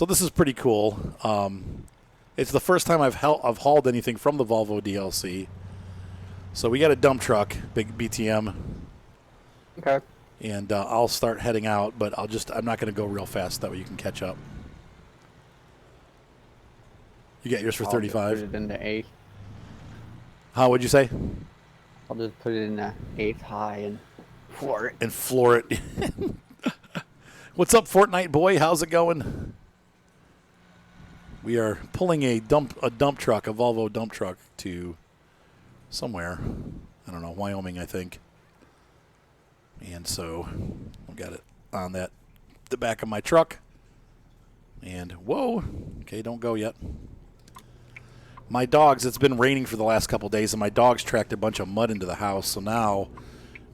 So this is pretty cool. It's the first time I've hauled anything from the Volvo DLC. So we got a dump truck, big BTM. Okay. And I'll start heading out, but I'm not going to go real fast. That way you can catch up. You get yours for 35. Put it in the 8th. How would you say? I'll just put it in the 8th high and floor it. And floor it. What's up, Fortnite boy? How's it going? We are pulling a dump truck, a Volvo dump truck, to somewhere. I don't know, Wyoming, I think. And so I've got it on the back of my truck. And whoa, okay, don't go yet. My dogs, it's been raining for the last couple days, and my dogs tracked a bunch of mud into the house. So now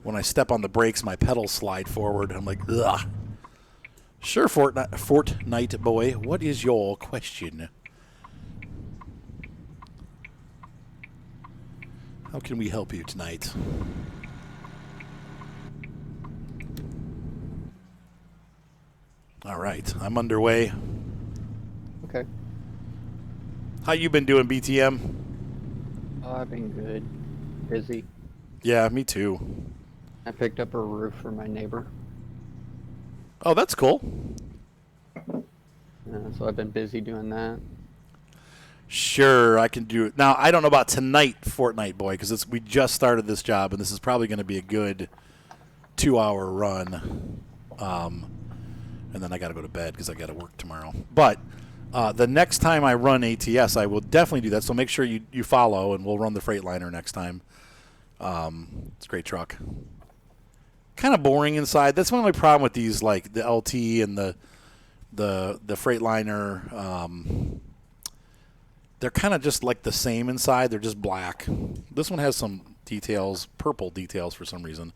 when I step on the brakes, my pedals slide forward. I'm like, ugh. Sure, Fortnite boy, what is your question? How can we help you tonight? All right, I'm underway. Okay. How you been doing, BTM? Oh, I've been good. Busy. Yeah, me too. I picked up a roof for my neighbor. Oh, that's cool. So I've been busy doing that. Sure, I can do it. Now, I don't know about tonight, Fortnite boy, because we just started this job, and this is probably going to be a good 2-hour run. And then I got to go to bed because I got to work tomorrow. But the next time I run ATS, I will definitely do that. So make sure you follow, and we'll run the Freightliner next time. It's a great truck. Kind of boring inside. That's my only problem with these, like the LT and the Freightliner. They're kind of just like the same inside. They're just black. This one has some details, purple details for some reason.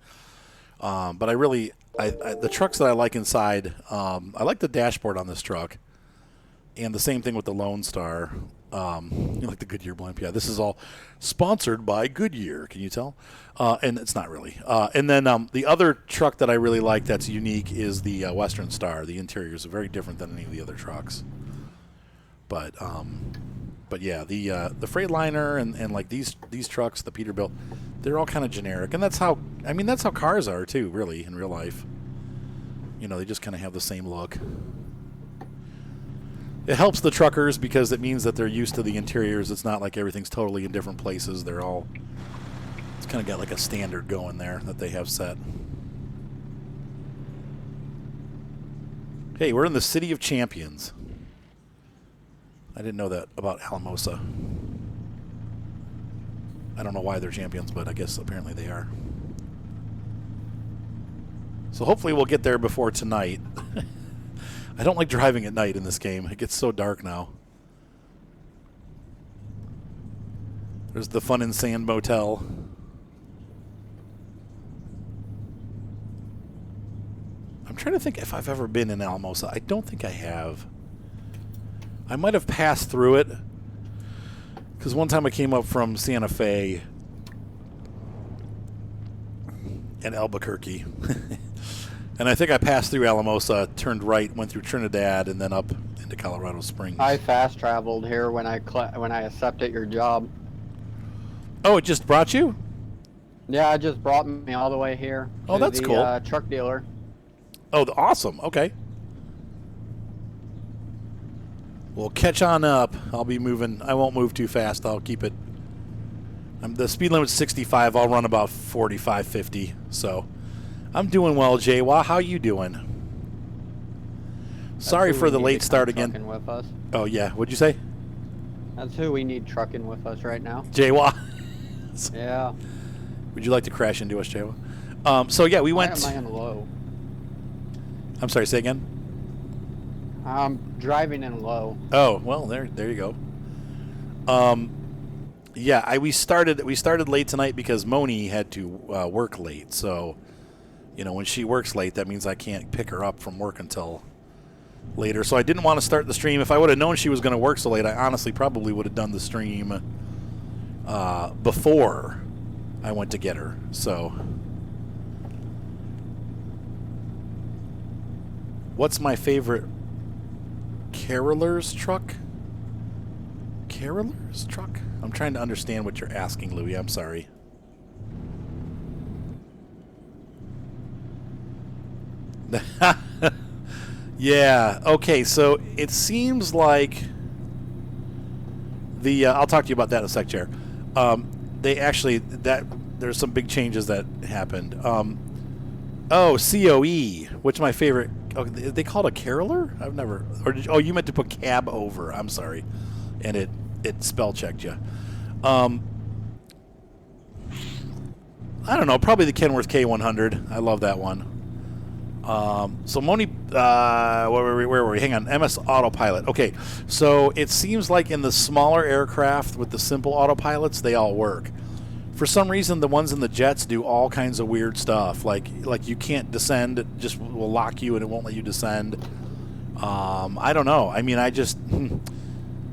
But I the trucks that I like inside, I like the dashboard on this truck. And the same thing with the Lone Star. You like the Goodyear blimp. Yeah, this is all sponsored by Goodyear. Can you tell? And it's not really. And then the other truck that I really like that's unique is the Western Star. The interior is very different than any of the other trucks. But yeah, the Freightliner and like these trucks, the Peterbilt, they're all kind of generic. And that's how cars are too, really, in real life. You know, they just kind of have the same look. It helps the truckers because it means that they're used to the interiors. It's not like everything's totally in different places. It's kind of got like a standard going there that they have set. Hey, we're in the City of Champions. I didn't know that about Alamosa. I don't know why they're champions, but I guess apparently they are. So hopefully we'll get there before tonight. I don't like driving at night in this game. It gets so dark now. There's the Fun and Sand Motel. I'm trying to think if I've ever been in Alamosa. I don't think I have. I might have passed through it. Because one time I came up from Santa Fe and Albuquerque. And I think I passed through Alamosa, turned right, went through Trinidad, and then up into Colorado Springs. I fast traveled here when I accepted your job. Oh, it just brought you? Yeah, it just brought me all the way here. Oh, that's cool. Truck dealer. Oh, awesome. Okay. Well, catch on up. I'll be moving. I won't move too fast. I'll keep it. The speed limit's 65. I'll run about 45, 50. So I'm doing well, Jaywa. How you doing? Sorry for the late start again. With us. Oh, yeah. What'd you say? That's who we need trucking with us right now. Jaywa. Yeah. Would you like to crash into us, Jaywa? So, yeah, we went. Why am I in low? I'm sorry, say again? I'm driving in low. Oh, well, there you go. Yeah, we started late tonight because Moni had to work late. So, you know, when she works late, that means I can't pick her up from work until later. So I didn't want to start the stream. If I would have known she was going to work so late, I honestly probably would have done the stream before I went to get her. So, what's my favorite Caroller's truck? Caroller's truck? I'm trying to understand what you're asking, Louis. I'm sorry. Yeah. Okay. So it seems like the. I'll talk to you about that in a sec, Chair. They actually there's some big changes that happened. Oh, COE, which is my favorite. Oh, they call it a caroler? I've never. Oh, you meant to put cab over. I'm sorry, and it spell checked you. I don't know. Probably the Kenworth K100. I love that one. So Moni, where were we? Hang on. MS Autopilot. Okay, so it seems like in the smaller aircraft with the simple autopilots, they all work. For some reason, the ones in the jets do all kinds of weird stuff. Like you can't descend; it just will lock you and it won't let you descend. I don't know. I mean, I just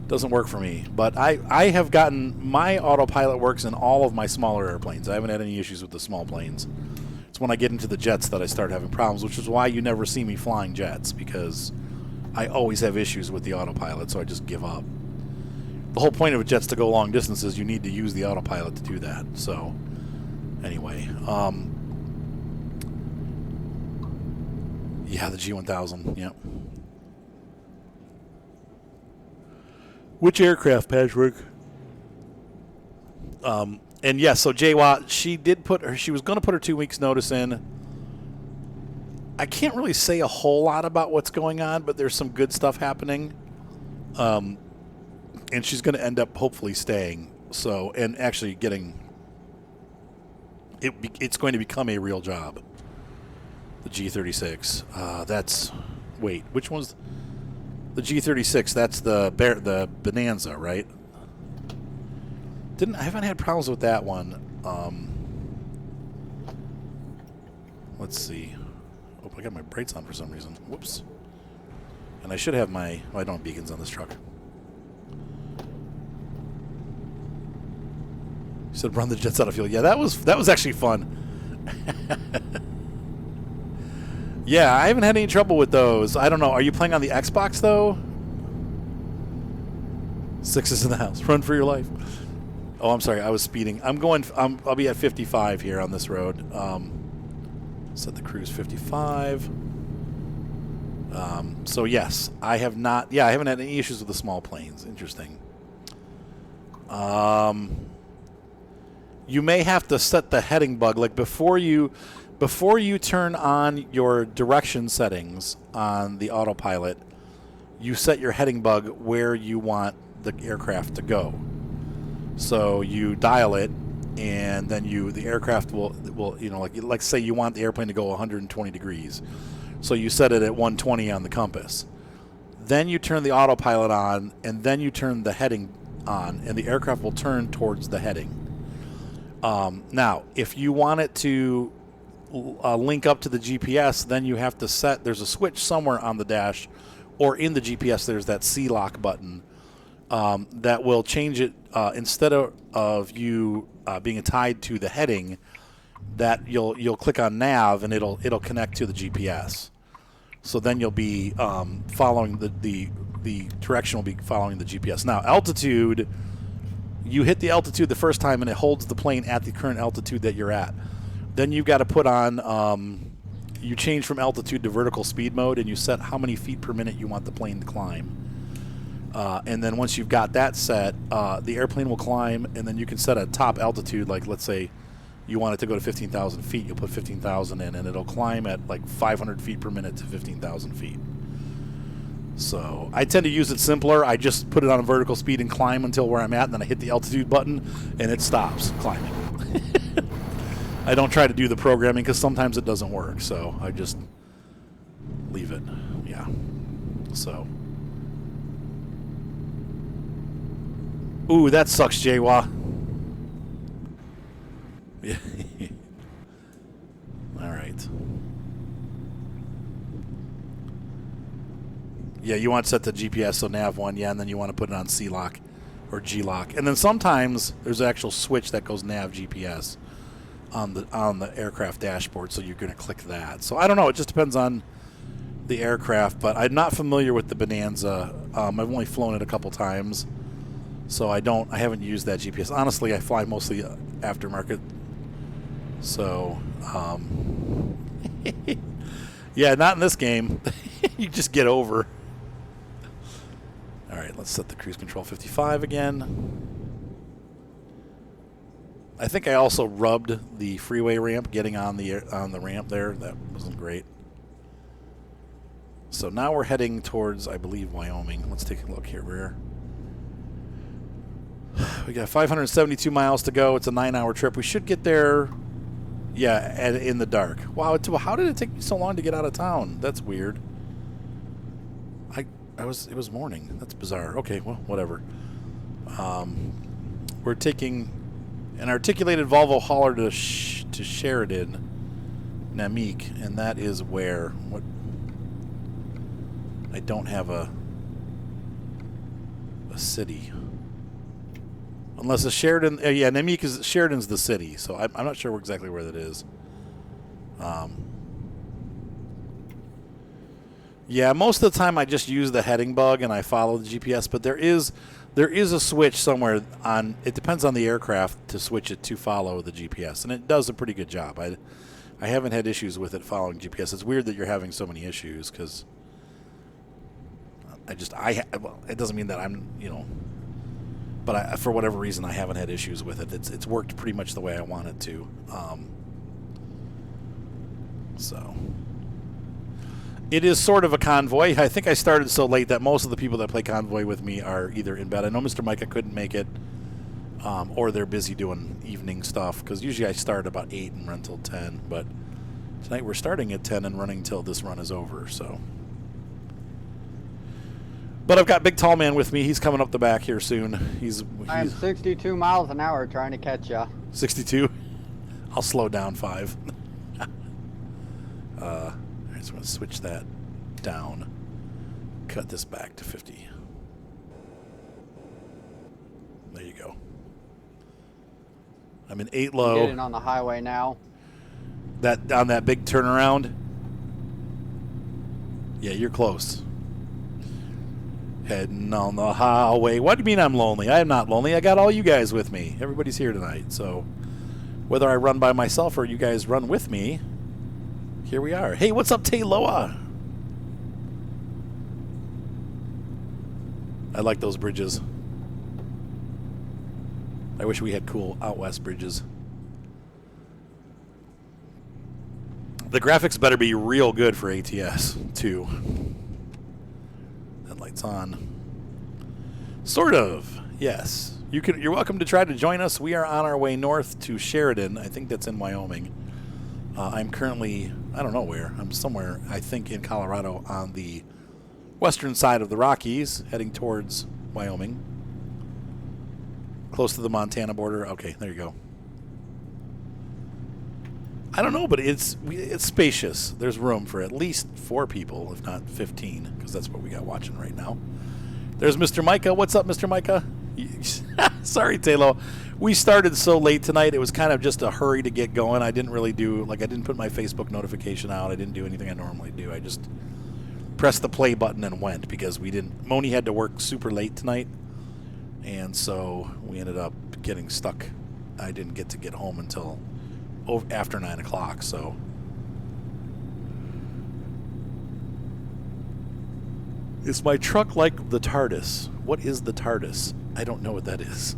doesn't work for me. But I have gotten my autopilot works in all of my smaller airplanes. I haven't had any issues with the small planes. It's when I get into the jets that I start having problems, which is why you never see me flying jets, because I always have issues with the autopilot, so I just give up. The whole point of a jet's to go long distances. You need to use the autopilot to do that. So, anyway, yeah, the G1000. Yep. Which aircraft, Patrick? And yes, so Jaywa, she was going to put her 2 weeks notice in. I can't really say a whole lot about what's going on, but there's some good stuff happening. And she's going to end up hopefully staying. So, and actually getting it's going to become a real job. The G36. Wait, which one's the G36? That's the Bonanza, right? I haven't had problems with that one. Let's see. Oh, I got my brights on for some reason. Whoops. And I should have I don't have beacons on this truck. You said run the jets out of fuel. Yeah, that was actually fun. Yeah, I haven't had any trouble with those. I don't know. Are you playing on the Xbox though? 6 is in the house. Run for your life. Oh, I'm sorry. I was speeding. I'll be at 55 here on this road. Set the cruise 55. So yes, I have not. Yeah, I haven't had any issues with the small planes. Interesting. You may have to set the heading bug like before you turn on your direction settings on the autopilot. You set your heading bug where you want the aircraft to go. So you dial it, and then the aircraft will like say you want the airplane to go 120 degrees. So you set it at 120 on the compass. Then you turn the autopilot on, and then you turn the heading on, and the aircraft will turn towards the heading. Now, if you want it to link up to the GPS, then you have to there's a switch somewhere on the dash, or in the GPS there's that C-lock button that will change it instead of you being tied to the heading. That you'll click on nav and it'll connect to the GPS. So then you'll be following the direction will be following the GPS. Now altitude, you hit the altitude the first time and it holds the plane at the current altitude that you're at. Then you've got to put on you change from altitude to vertical speed mode, and you set how many feet per minute you want the plane to climb. And then once you've got that set, the airplane will climb, and then you can set a top altitude, like let's say you want it to go to 15,000 feet, you'll put 15,000 in, and it'll climb at like 500 feet per minute to 15,000 feet. So I tend to use it simpler. I just put it on a vertical speed and climb until where I'm at, and then I hit the altitude button, and it stops climbing. I don't try to do the programming because sometimes it doesn't work, so I just leave it. Yeah. So. Ooh, that sucks, Jaywa. Yeah. All right. Yeah, you want to set the GPS, so nav 1, yeah, and then you want to put it on C-lock or G-lock. And then sometimes there's an actual switch that goes nav GPS on the aircraft dashboard, so you're going to click that. So I don't know, it just depends on the aircraft, but I'm not familiar with the Bonanza. I've only flown it a couple times, so I haven't used that GPS. Honestly, I fly mostly aftermarket. So, yeah, not in this game. You just get over. All right, let's set the cruise control 55 again. I think I also rubbed the freeway ramp getting on the ramp there. That wasn't great. So now we're heading towards, I believe, Wyoming. Let's take a look here. We got 572 miles to go. It's a 9-hour trip. We should get there, yeah, in the dark. Wow, how did it take me so long to get out of town? That's weird. It was morning. That's bizarre. Okay, well, whatever. We're taking an articulated Volvo hauler to Sheridan, Namik, and that is where? What? I don't have a city. Unless it's Sheridan. Yeah, Namik is Sheridan's the city, so I'm not sure exactly where that is. Yeah, most of the time I just use the heading bug and I follow the GPS, but there is a switch somewhere on. It depends on the aircraft to switch it to follow the GPS, and it does a pretty good job. I haven't had issues with it following GPS. It's weird that you're having so many issues because well, it doesn't mean that I'm but for whatever reason I haven't had issues with it. It's worked pretty much the way I want it to. So. It is sort of a convoy. I think I started so late that most of the people that play convoy with me are either in bed. I know Mr. Micah couldn't make it, or they're busy doing evening stuff, because usually I start about 8 and run till 10. But tonight we're starting at 10 and running till this run is over. So, but I've got Big Tall Man with me. He's coming up the back here soon. I'm 62 miles an hour trying to catch ya. 62? I'll slow down 5. So I'm going to switch that down. Cut this back to 50. There you go. I'm in 8 low. Getting on the highway now. On that big turnaround. Yeah, you're close. Heading on the highway. What do you mean I'm lonely? I am not lonely. I got all you guys with me. Everybody's here tonight. So whether I run by myself or you guys run with me, here we are. Hey, what's up, Tayloa? I like those bridges. I wish we had cool out west bridges. The graphics better be real good for ATS, too. That light's on. Sort of, yes. You're welcome to try to join us. We are on our way north to Sheridan. I think that's in Wyoming. I'm currently, I don't know where. I'm somewhere, I think, in Colorado on the western side of the Rockies, heading towards Wyoming. Close to the Montana border. Okay, there you go. I don't know, but it's spacious. There's room for at least 4 people, if not 15, because that's what we got watching right now. There's Mr. Micah. What's up, Mr. Micah? Sorry, Taylor. We started so late tonight. It was kind of just a hurry to get going. I didn't really I didn't put my Facebook notification out. I didn't do anything I normally do. I just pressed the play button and went because Moni had to work super late tonight. And so we ended up getting stuck. I didn't get to get home until after 9 o'clock, so. Is my truck like the TARDIS? What is the TARDIS? I don't know what that is.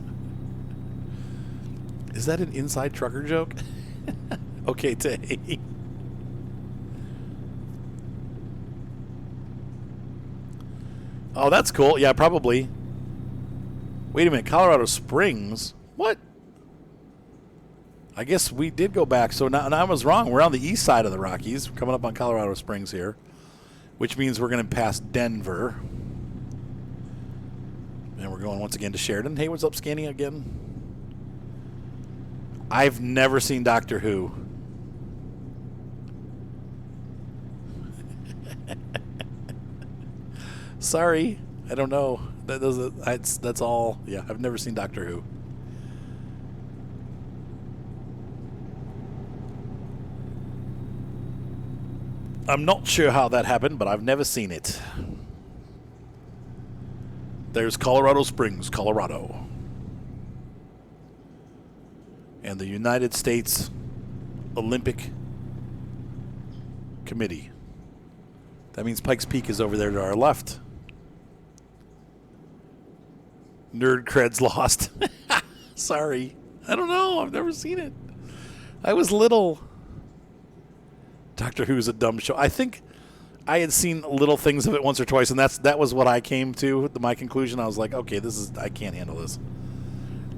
Is that an inside trucker joke? Okay, Tay. Oh, that's cool. Yeah, probably. Wait a minute. Colorado Springs? What? I guess we did go back. So now I was wrong. We're on the east side of the Rockies. We're coming up on Colorado Springs here, which means we're going to pass Denver. And we're going once again to Sheridan. Hey, what's up, Scanny again? I've never seen Doctor Who. Sorry, I don't know. That's all. Yeah, I've never seen Doctor Who. I'm not sure how that happened, but I've never seen it. There's Colorado Springs, Colorado. And the United States Olympic Committee. That means Pikes Peak is over there to our left. Nerd cred's lost. Sorry. I don't know. I've never seen it. I was little. Doctor Who's a dumb show. I think I had seen little things of it once or twice, and that was what I came to. My conclusion, I was like, okay, I can't handle this.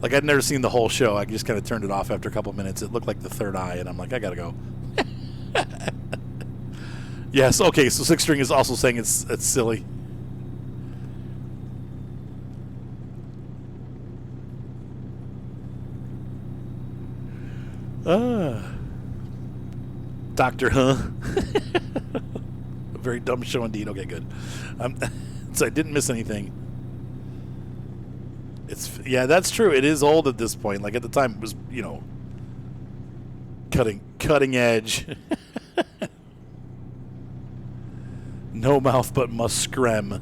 Like, I'd never seen the whole show. I just kind of turned it off after a couple minutes. It looked like the third eye, and I'm like, I gotta go. Yes, okay, so Six String is also saying it's silly. Doctor, huh? A very dumb show indeed. Okay, good. So I didn't miss anything. Yeah, that's true. It is old at this point. Like at the time, it was cutting edge. No mouth but must screm.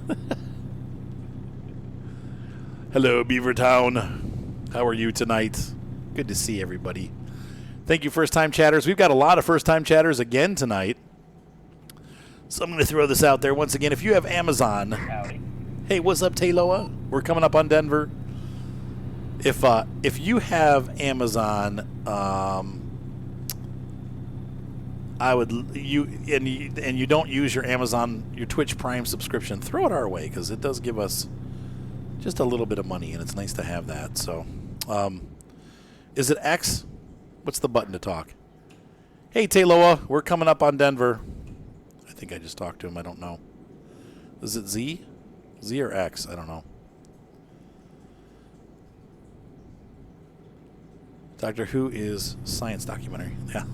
Hello, Beavertown. How are you tonight? Good to see everybody. Thank you, first-time chatters. We've got a lot of first-time chatters again tonight. So I'm going to throw this out there once again. If you have Amazon... Howdy. Hey, what's up, Tayloa? We're coming up on Denver. If you have Amazon, you don't use your Amazon, your Twitch Prime subscription, throw it our way because it does give us just a little bit of money, and it's nice to have that. So, is it X? What's the button to talk? Hey, Tayloa, we're coming up on Denver. I think I just talked to him. I don't know. Is it Z? Z or X? I don't know. Doctor Who is science documentary. Yeah.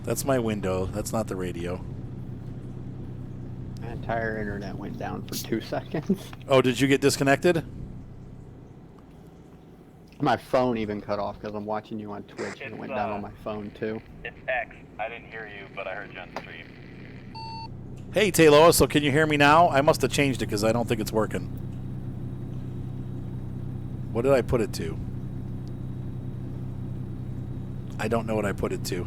That's my window. That's not the radio. My entire internet went down for 2 seconds. Oh, did you get disconnected? My phone even cut off because I'm watching you on Twitch and it went down on my phone too. It's X. I didn't hear you, but I heard you on stream. Hey, Tayloa, so can you hear me now? I must have changed it because I don't think it's working. What did I put it to? I don't know what I put it to.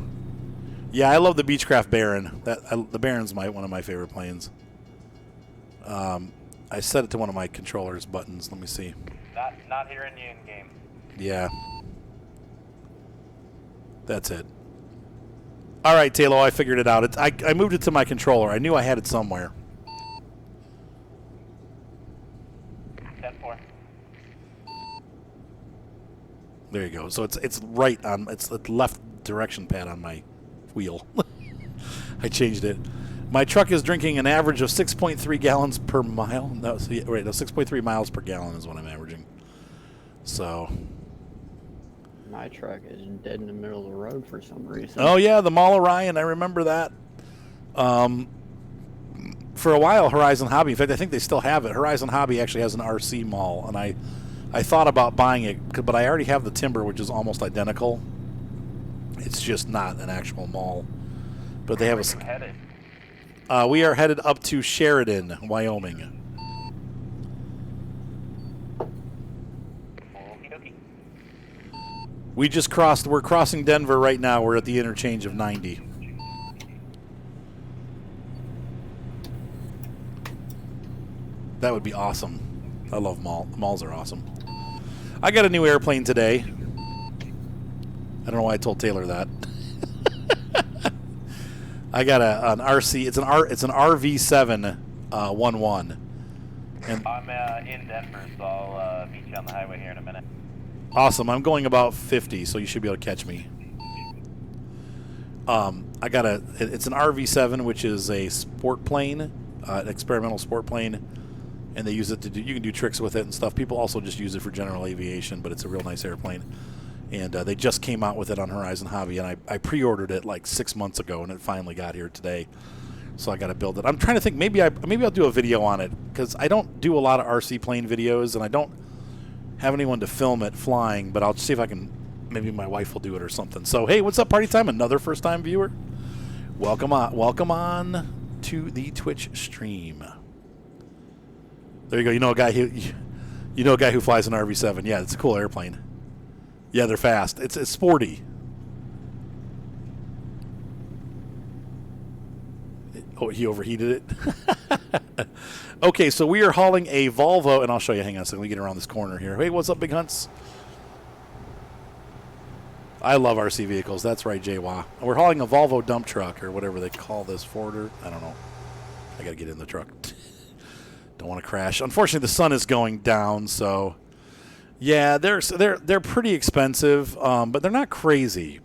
Yeah, I love the Beechcraft Baron. The Baron's one of my favorite planes. I set it to one of my controller's buttons. Let me see. Not hearing you in game. Yeah. That's it. All right, Taylor, I figured it out. I moved it to my controller. I knew I had it somewhere. 10-4. There you go. So it's right on. It's the left direction pad on my wheel. I changed it. My truck is drinking an average of 6.3 gallons per mile. No, 6.3 miles per gallon is what I'm averaging. So. My truck is dead in the middle of the road for some reason. Oh yeah, the Mall Orion. I remember that. For a while, Horizon Hobby. In fact, I think they still have it. Horizon Hobby actually has an RC mall, and I thought about buying it, but I already have the Timber, which is almost identical. It's just not an actual mall. But they have Where are you headed? We are headed up to Sheridan, Wyoming. Okey-dokey. We're crossing Denver right now. We're at the interchange of 90. That would be awesome. I love malls. Malls are awesome. I got a new airplane today. I don't know why I told Taylor that. I got an RC. It's an RV7 11. And I'm in Denver, so I'll meet you on the highway here in a minute. awesome. I'm going about 50, so you should be able to catch me. It's an RV7, which is a sport plane, an experimental sport plane, and they use it to you can do tricks with it and stuff. People also just use it for general aviation, but it's a real nice airplane. And they just came out with it on Horizon Hobby, and I pre-ordered it like 6 months ago, and it finally got here today. So I got to build it. I'm trying to think. Maybe I'll do a video on it because I don't do a lot of RC plane videos, and I don't have anyone to film it flying. But I'll see if I can. Maybe my wife will do it or something. So hey, what's up, party time? Another first-time viewer. Welcome on to the Twitch stream. There you go. You know a guy who flies an RV-7. Yeah, it's a cool airplane. Yeah, they're fast. It's sporty. Oh, he overheated it. Okay, so we are hauling a Volvo, and I'll show you. Hang on a second. Let me get around this corner here. Hey, what's up, Big Hunts? I love RC vehicles. That's right, Jay-Wah. We're hauling a Volvo dump truck, or whatever they call this, Forder. I don't know. I got to get in the truck. Don't want to crash. Unfortunately, the sun is going down, so yeah, they're pretty expensive, but they're not crazy.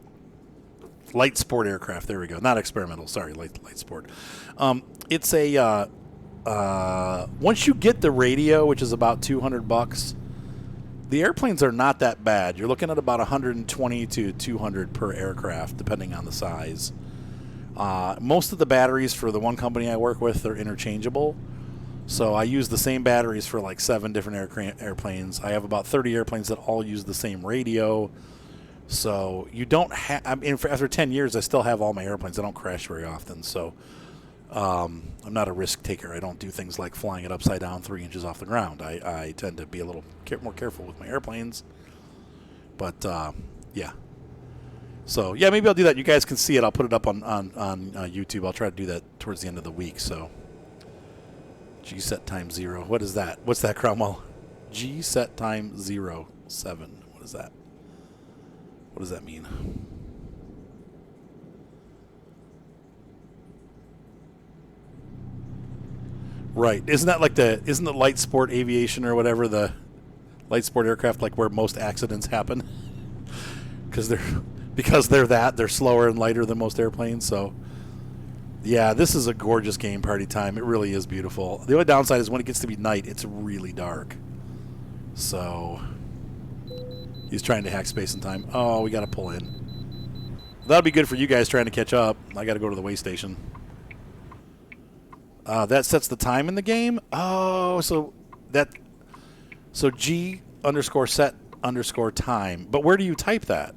Light sport aircraft. There we go. Not experimental. Sorry, light sport. It's a once you get the radio, which is about $200, the airplanes are not that bad. You're looking at about 120 to 200 per aircraft, depending on the size. Most of the batteries for the one company I work with are interchangeable. So I use the same batteries for like 7 different airplanes. I have about 30 airplanes that all use the same radio. So you don't have, I mean, after 10 years, I still have all my airplanes. I don't crash very often. So I'm not a risk taker. I don't do things like flying it upside down 3 inches off the ground. I tend to be a little more careful with my airplanes. But yeah. So yeah, maybe I'll do that. You guys can see it. I'll put it up on YouTube. I'll try to do that towards the end of the week. So G set times 0. What is that? What's that, Cromwell? G set times 0, 7. What is that? What does that mean? Right. Isn't the light sport aviation or whatever, the light sport aircraft, like where most accidents happen? Because they're slower and lighter than most airplanes. So yeah, this is a gorgeous game party time. It really is beautiful. The only downside is when it gets to be night, it's really dark. So he's trying to hack space and time. Oh, we got to pull in. That'll be good for you guys trying to catch up. I got to go to the way station. That sets the time in the game. Oh, so G _ set _ time. But where do you type that?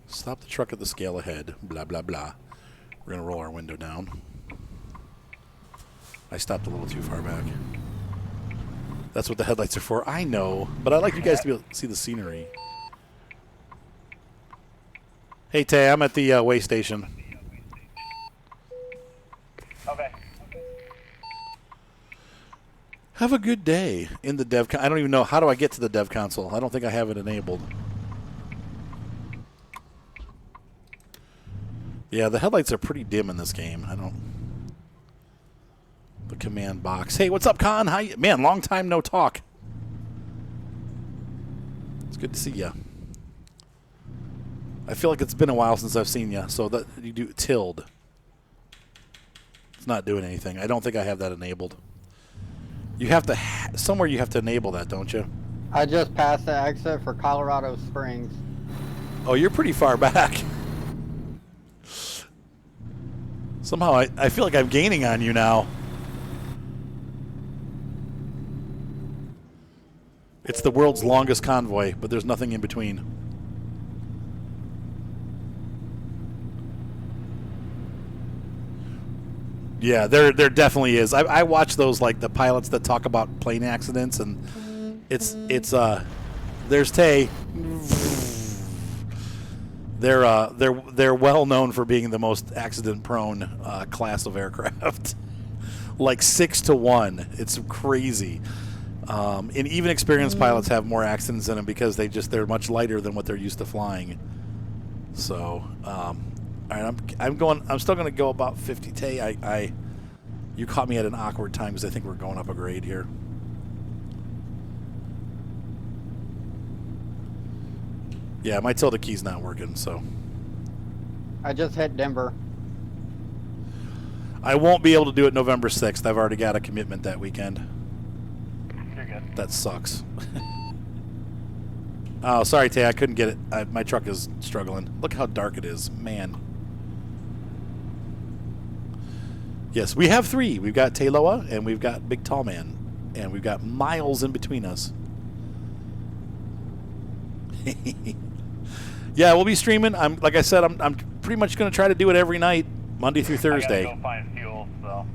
Stop the truck at the scale ahead. Blah, blah, blah. We're going to roll our window down. I stopped a little too far back. That's what the headlights are for. I know, but I like you guys to be able to see the scenery. Hey, Tay, I'm at the way station. Okay. Have a good day in the dev. I don't even know. How do I get to the dev console? I don't think I have it enabled. Yeah, the headlights are pretty dim in this game. The command box. Hey, what's up, Con? How you? Man, long time no talk. It's good to see you. I feel like it's been a while since I've seen you. So that you do tilde. It's not doing anything. I don't think I have that enabled. You have to somewhere you have to enable that, don't you? I just passed the exit for Colorado Springs. Oh, you're pretty far back. Somehow I feel like I'm gaining on you now. It's the world's longest convoy, but there's nothing in between. Yeah, there definitely is. I watch those, like the pilots that talk about plane accidents, and it's there's Tay. They're well known for being the most accident-prone class of aircraft. Like 6 to 1. It's crazy. And even experienced pilots have more accidents in them because they're much lighter than what they're used to flying. So, all right, I'm still going to go about 50. Tay, you caught me at an awkward time because I think we're going up a grade here. Yeah, my tilde key's not working, so. I just hit Denver. I won't be able to do it November 6th. I've already got a commitment that weekend. You're good. That sucks. Oh, sorry, Tay. I couldn't get it. My truck is struggling. Look how dark it is. Man. Yes, we have 3. We've got Tayloa, and we've got Big Tall Man. And we've got miles in between us. Yeah, we'll be streaming. Like I said, I'm pretty much going to try to do it every night, Monday through Thursday. I gotta go find fuel, so.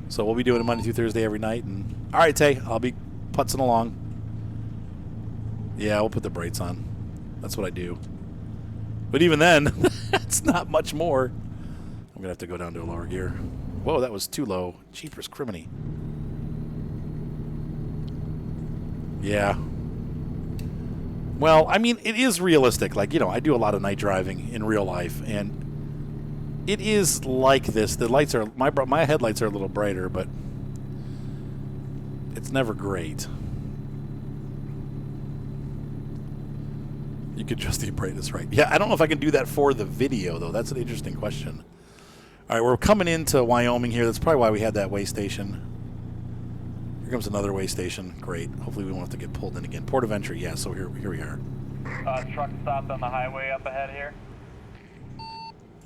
So we'll be doing it Monday through Thursday every night. And all right, Tay, I'll be putzing along. Yeah, we'll put the brights on. That's what I do. But even then, it's not much more. I'm going to have to go down to a lower gear. Whoa, that was too low. Jeepers criminy. Yeah. Well, I mean, it is realistic. Like, you know, I do a lot of night driving in real life, and it is like this. The lights are, my headlights are a little brighter, but it's never great. You could adjust the brightness, right? Yeah, I don't know if I can do that for the video, though. That's an interesting question. All right, we're coming into Wyoming here. That's probably why we had that way station. Here comes another way station. Great. Hopefully we won't have to get pulled in again. Port of entry, yeah, so here we are. Truck stopped on the highway up ahead here.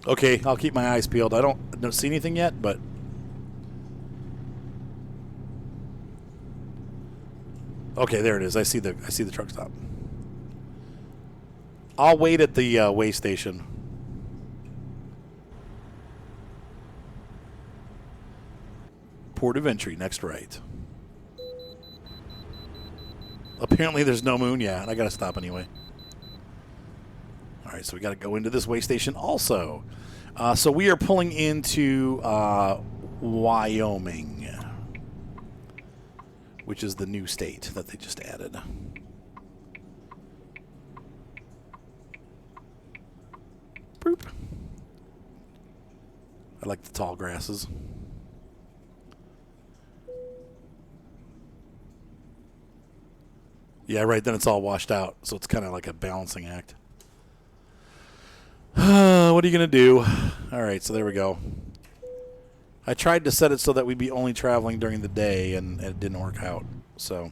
Okay, I'll keep my eyes peeled. I don't see anything yet, but... Okay, there it is. I see the truck stop. I'll wait at the way station. Port of entry, next right. Apparently there's no moon, yeah, and I gotta stop anyway. All right, so we gotta go into this way station also. So we are pulling into Wyoming, which is the new state that they just added. Boop. I like the tall grasses. Yeah, right, then it's all washed out, so it's kind of like a balancing act. What are you going to do? All right, so there we go. I tried to set it so that we'd be only traveling during the day, and it didn't work out. So,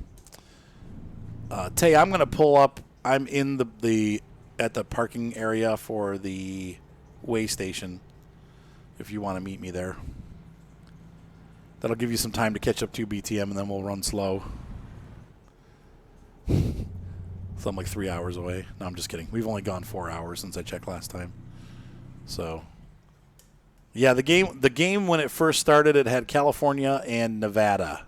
Tay, I'm going to pull up. I'm in at the parking area for the way station, if you want to meet me there. That'll give you some time to catch up to BTM, and then we'll run slow. So I'm like 3 hours away. No, I'm just kidding. We've only gone 4 hours since I checked last time. So, yeah, the game when it first started, it had California and Nevada.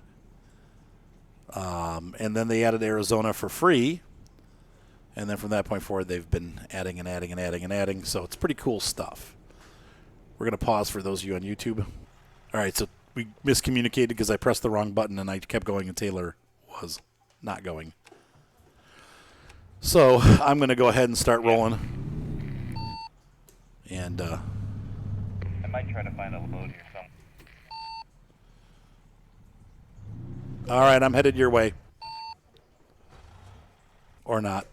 And then they added Arizona for free. And then from that point forward, they've been adding and adding and adding and adding. So it's pretty cool stuff. We're going to pause for those of you on YouTube. All right, so we miscommunicated because I pressed the wrong button and I kept going and Taylor was not going. So I'm going to go ahead and start rolling. And I might try to find a load here somewhere. all right, I'm headed your way. Or not.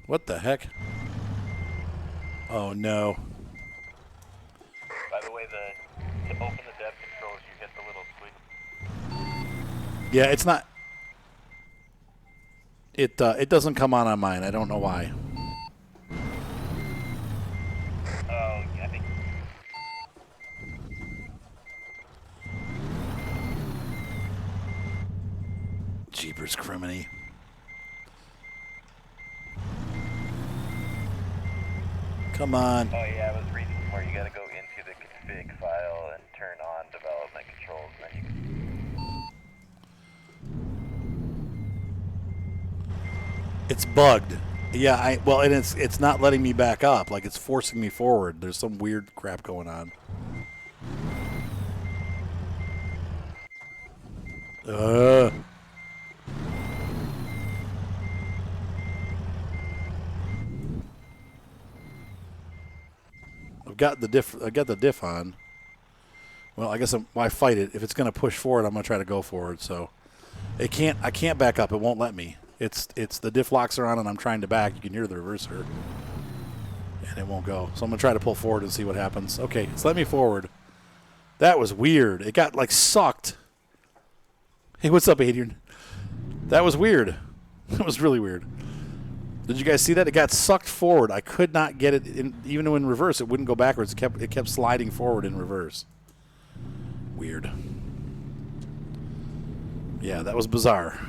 What the heck? Oh no. By the way, to open the depth controls, you hit the little squeak. Yeah, it's not. It doesn't come on mine. I don't know why. Oh, yeah, I think. Jeepers criminy. Come on. Oh yeah, I was reading where you gotta go into the config file and turn on development controls, and then you can. It's bugged. Yeah, well, and it's not letting me back up. Like, it's forcing me forward. There's some weird crap going on. I've got the diff on. Well, I guess why fight it? If it's going to push forward, I'm going to try to go forward. So I can't back up. It won't let me. It's the diff locks are on, and I'm trying to back. You can hear the reverser, and it won't go. So I'm gonna try to pull forward and see what happens. Okay, it's let me forward. That was weird. It got like sucked. Hey, what's up, Adrian? That was weird. That was really weird. Did you guys see that? It got sucked forward. I could not get it in, even in reverse. It wouldn't go backwards. It kept sliding forward in reverse. Weird. Yeah, that was bizarre.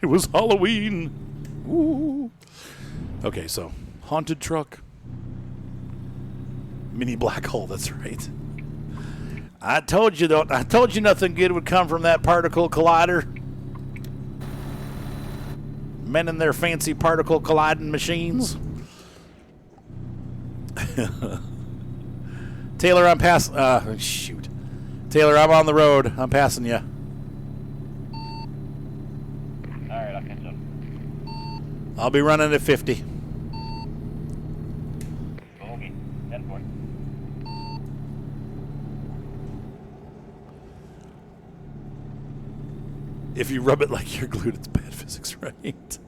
It was Halloween. Ooh. Okay, so haunted truck. Mini black hole, that's right. I told you nothing good would come from that particle collider. Men in their fancy particle colliding machines. Taylor, I'm passing. Shoot. Taylor, I'm on the road. I'm passing you. Alright, I'll catch up. I'll be running at 50. Bogey. 10-4. If you rub it like you're glued, it's bad physics, right?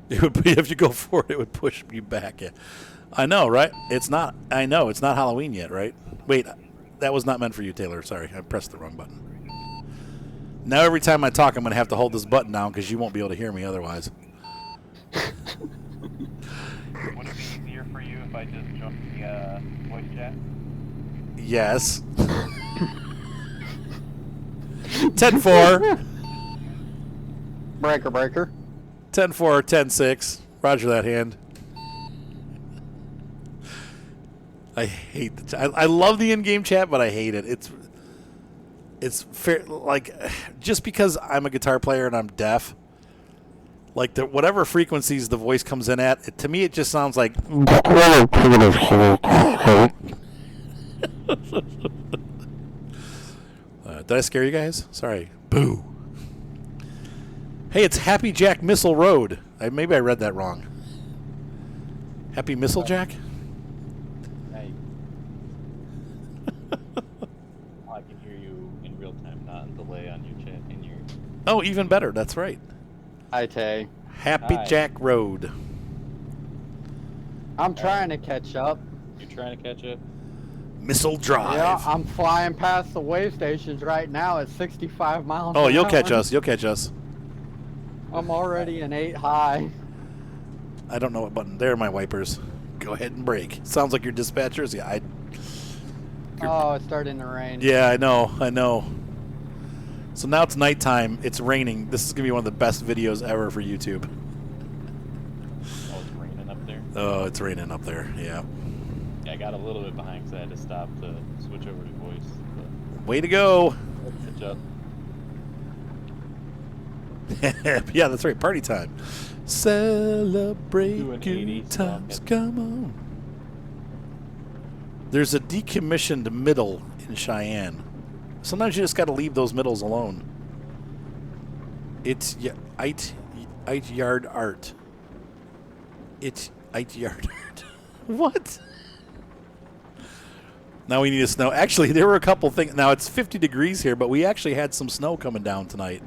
It would be, if you go forward, it would push you back. Yeah, I know, right? It's not. I know it's not Halloween yet, right? Wait, that was not meant for you, Taylor. Sorry, I pressed the wrong button. Now every time I talk, I'm gonna have to hold this button down because you won't be able to hear me otherwise. Would it be easier for you if I just jumped the voice chat? Yes. 10-4. Breaker. 10-4, 10-6. Roger that hand. I hate the chat. I love the in-game chat, but I hate it. It's fair, like, just because I'm a guitar player and I'm deaf, like whatever frequencies the voice comes in at, to me it just sounds like. Did I scare you guys? Sorry. Boo. Hey, it's Happy Jack Missile Road. Maybe I read that wrong. Happy Missile Jack? Hey. I can hear you in real time, not in delay on your chat. In your. Oh, even better. That's right. Hi, Tay. Happy Hi. Jack Road. I'm trying to catch up. You're trying to catch up. Missile Drive. Yeah, I'm flying past the way stations right now at 65 miles Oh, an you'll hour. catch us. You'll catch us. I'm already in 8 high. I don't know what button. There are my wipers. Go ahead and brake. Sounds like your dispatchers. Yeah, Oh, it's starting to rain. Yeah, I know. So now it's nighttime. It's raining. This is going to be one of the best videos ever for YouTube. Oh, it's raining up there. Oh, it's raining up there. Yeah. Yeah, I got a little bit behind because I had to stop to switch over to voice. But Way to go. catch up. Yeah, that's right. Party time. Celebrate Do an good 80s times. song. Come on. There's a decommissioned middle in Cheyenne. Sometimes you just got to leave those middles alone. It's it yard art. It's it yard art. What? Now we need a snow. Actually, there were a couple things. Now it's 50 degrees here, but we actually had some snow coming down tonight.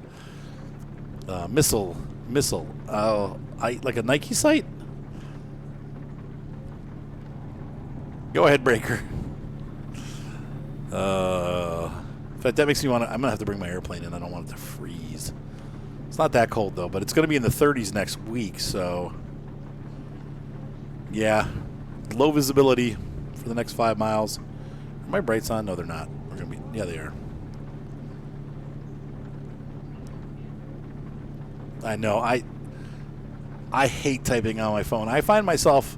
Missile. Like a Nike site? Go ahead, Breaker. In fact, that makes me want to. I'm gonna have to bring my airplane in. I don't want it to freeze. It's not that cold though, but it's gonna be in the 30s next week. So, yeah, low visibility for the next 5 miles. Are my brights on? No, they're not. We're gonna be. Yeah, they are. I know. I hate typing on my phone. I find myself.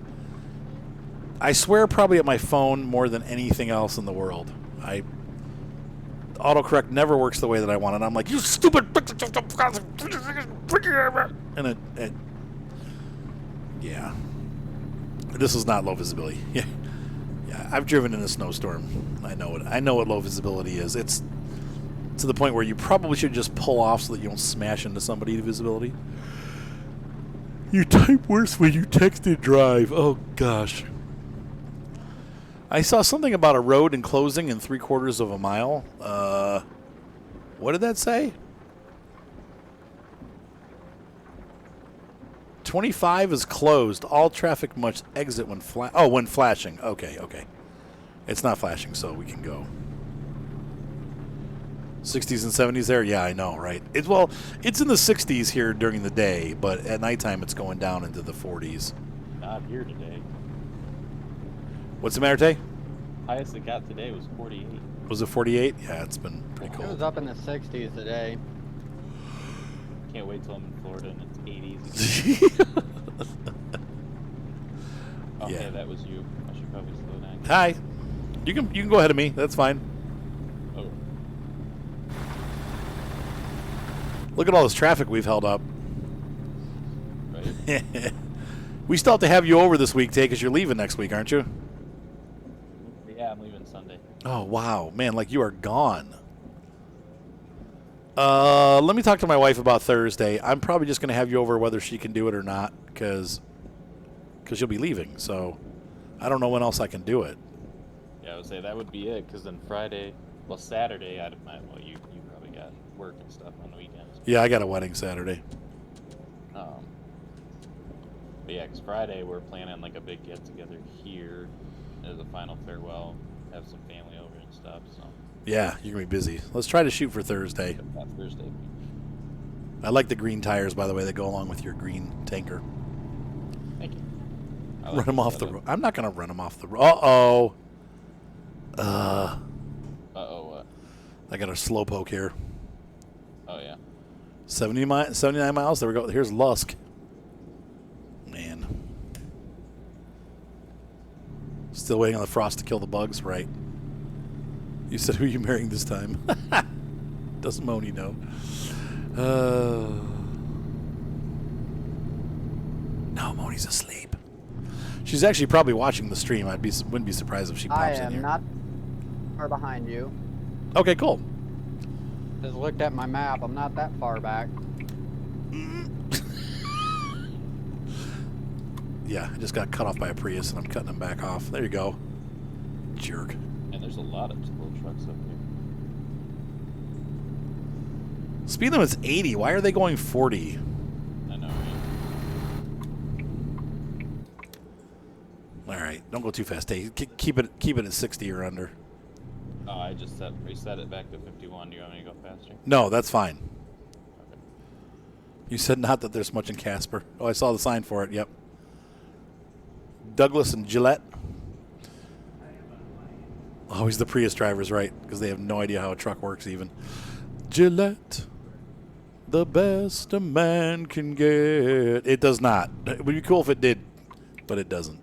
I swear probably at my phone more than anything else in the world. Autocorrect never works the way that I want it. I'm like, you stupid. And it yeah. This is not low visibility. Yeah. Yeah. I've driven in a snowstorm. I know it. I know what low visibility is. It's to the point where you probably should just pull off so that you don't smash into somebody. Visibility. You type worse when you text and drive. Oh gosh. I saw something about a road enclosing in 3/4 of a mile. What did that say? 25 is closed. All traffic must exit when when flashing. Okay. It's not flashing, so we can go. 60s and 70s there? Yeah, I know, right? It's in the 60s here during the day, but at nighttime it's going down into the 40s. Not here today. What's the matter, Tay? Highest it got today was 48. Was it 48? Yeah, it's been pretty It was cold. up in the 60s today. Can't wait till I'm in Florida and it's 80s again. Oh, Yeah. hey, that was you. I should probably slow down. Hi. You can go ahead of me. That's fine. Oh, Look at all this traffic we've held up. right. We still have to have you over this week, Tay, because you're leaving next week, aren't you? Yeah, I'm leaving Sunday. Oh, wow. Man, like you are gone. Let me talk to my wife about Thursday. I'm probably just going to have you over whether she can do it or not because you'll be leaving. So I don't know when else I can do it. Yeah, I would say that would be it, because then Friday, well, Saturday, well, you probably got work and stuff on the weekends. Yeah, I got a wedding Saturday. But yeah, 'cause Friday we're planning like a big get together here as a final farewell, have some family over and stuff. So Yeah, you're going to be busy. Let's try to shoot for Thursday. that Thursday. I like the green tires, by the way, that go along with your green tanker. Thank you. I Run like them the off the setup. road. I'm not going to run them off the road. Uh-oh. Uh-oh, what? I got a slow poke here. Oh, yeah. 79 miles. There we go. Here's Lusk. Man. Still waiting on the frost to kill the bugs, right? You said, who are you marrying this time? Doesn't Moni know? No, Moni's asleep. She's actually probably watching the stream. Wouldn't be surprised if she I pops in am here. not far behind you. Okay, cool. Just looked at my map. I'm not that far back. Yeah, I just got cut off by a Prius, and I'm cutting them back off. There you go. Jerk. And there's a lot of little trucks up here. Speed limit's 80. Why are they going 40? I know, right? All right, don't go too fast. Hey, keep it at 60 or under. Oh, I just reset it back to 51. Do you want me to go faster? No, that's fine. Okay. You said not that there's much in Casper. Oh, I saw the sign for it. Yep. Douglas and Gillette. Always the Prius drivers, right? Because they have no idea how a truck works even. Gillette, the best a man can get. It does not. It would be cool if it did, but it doesn't.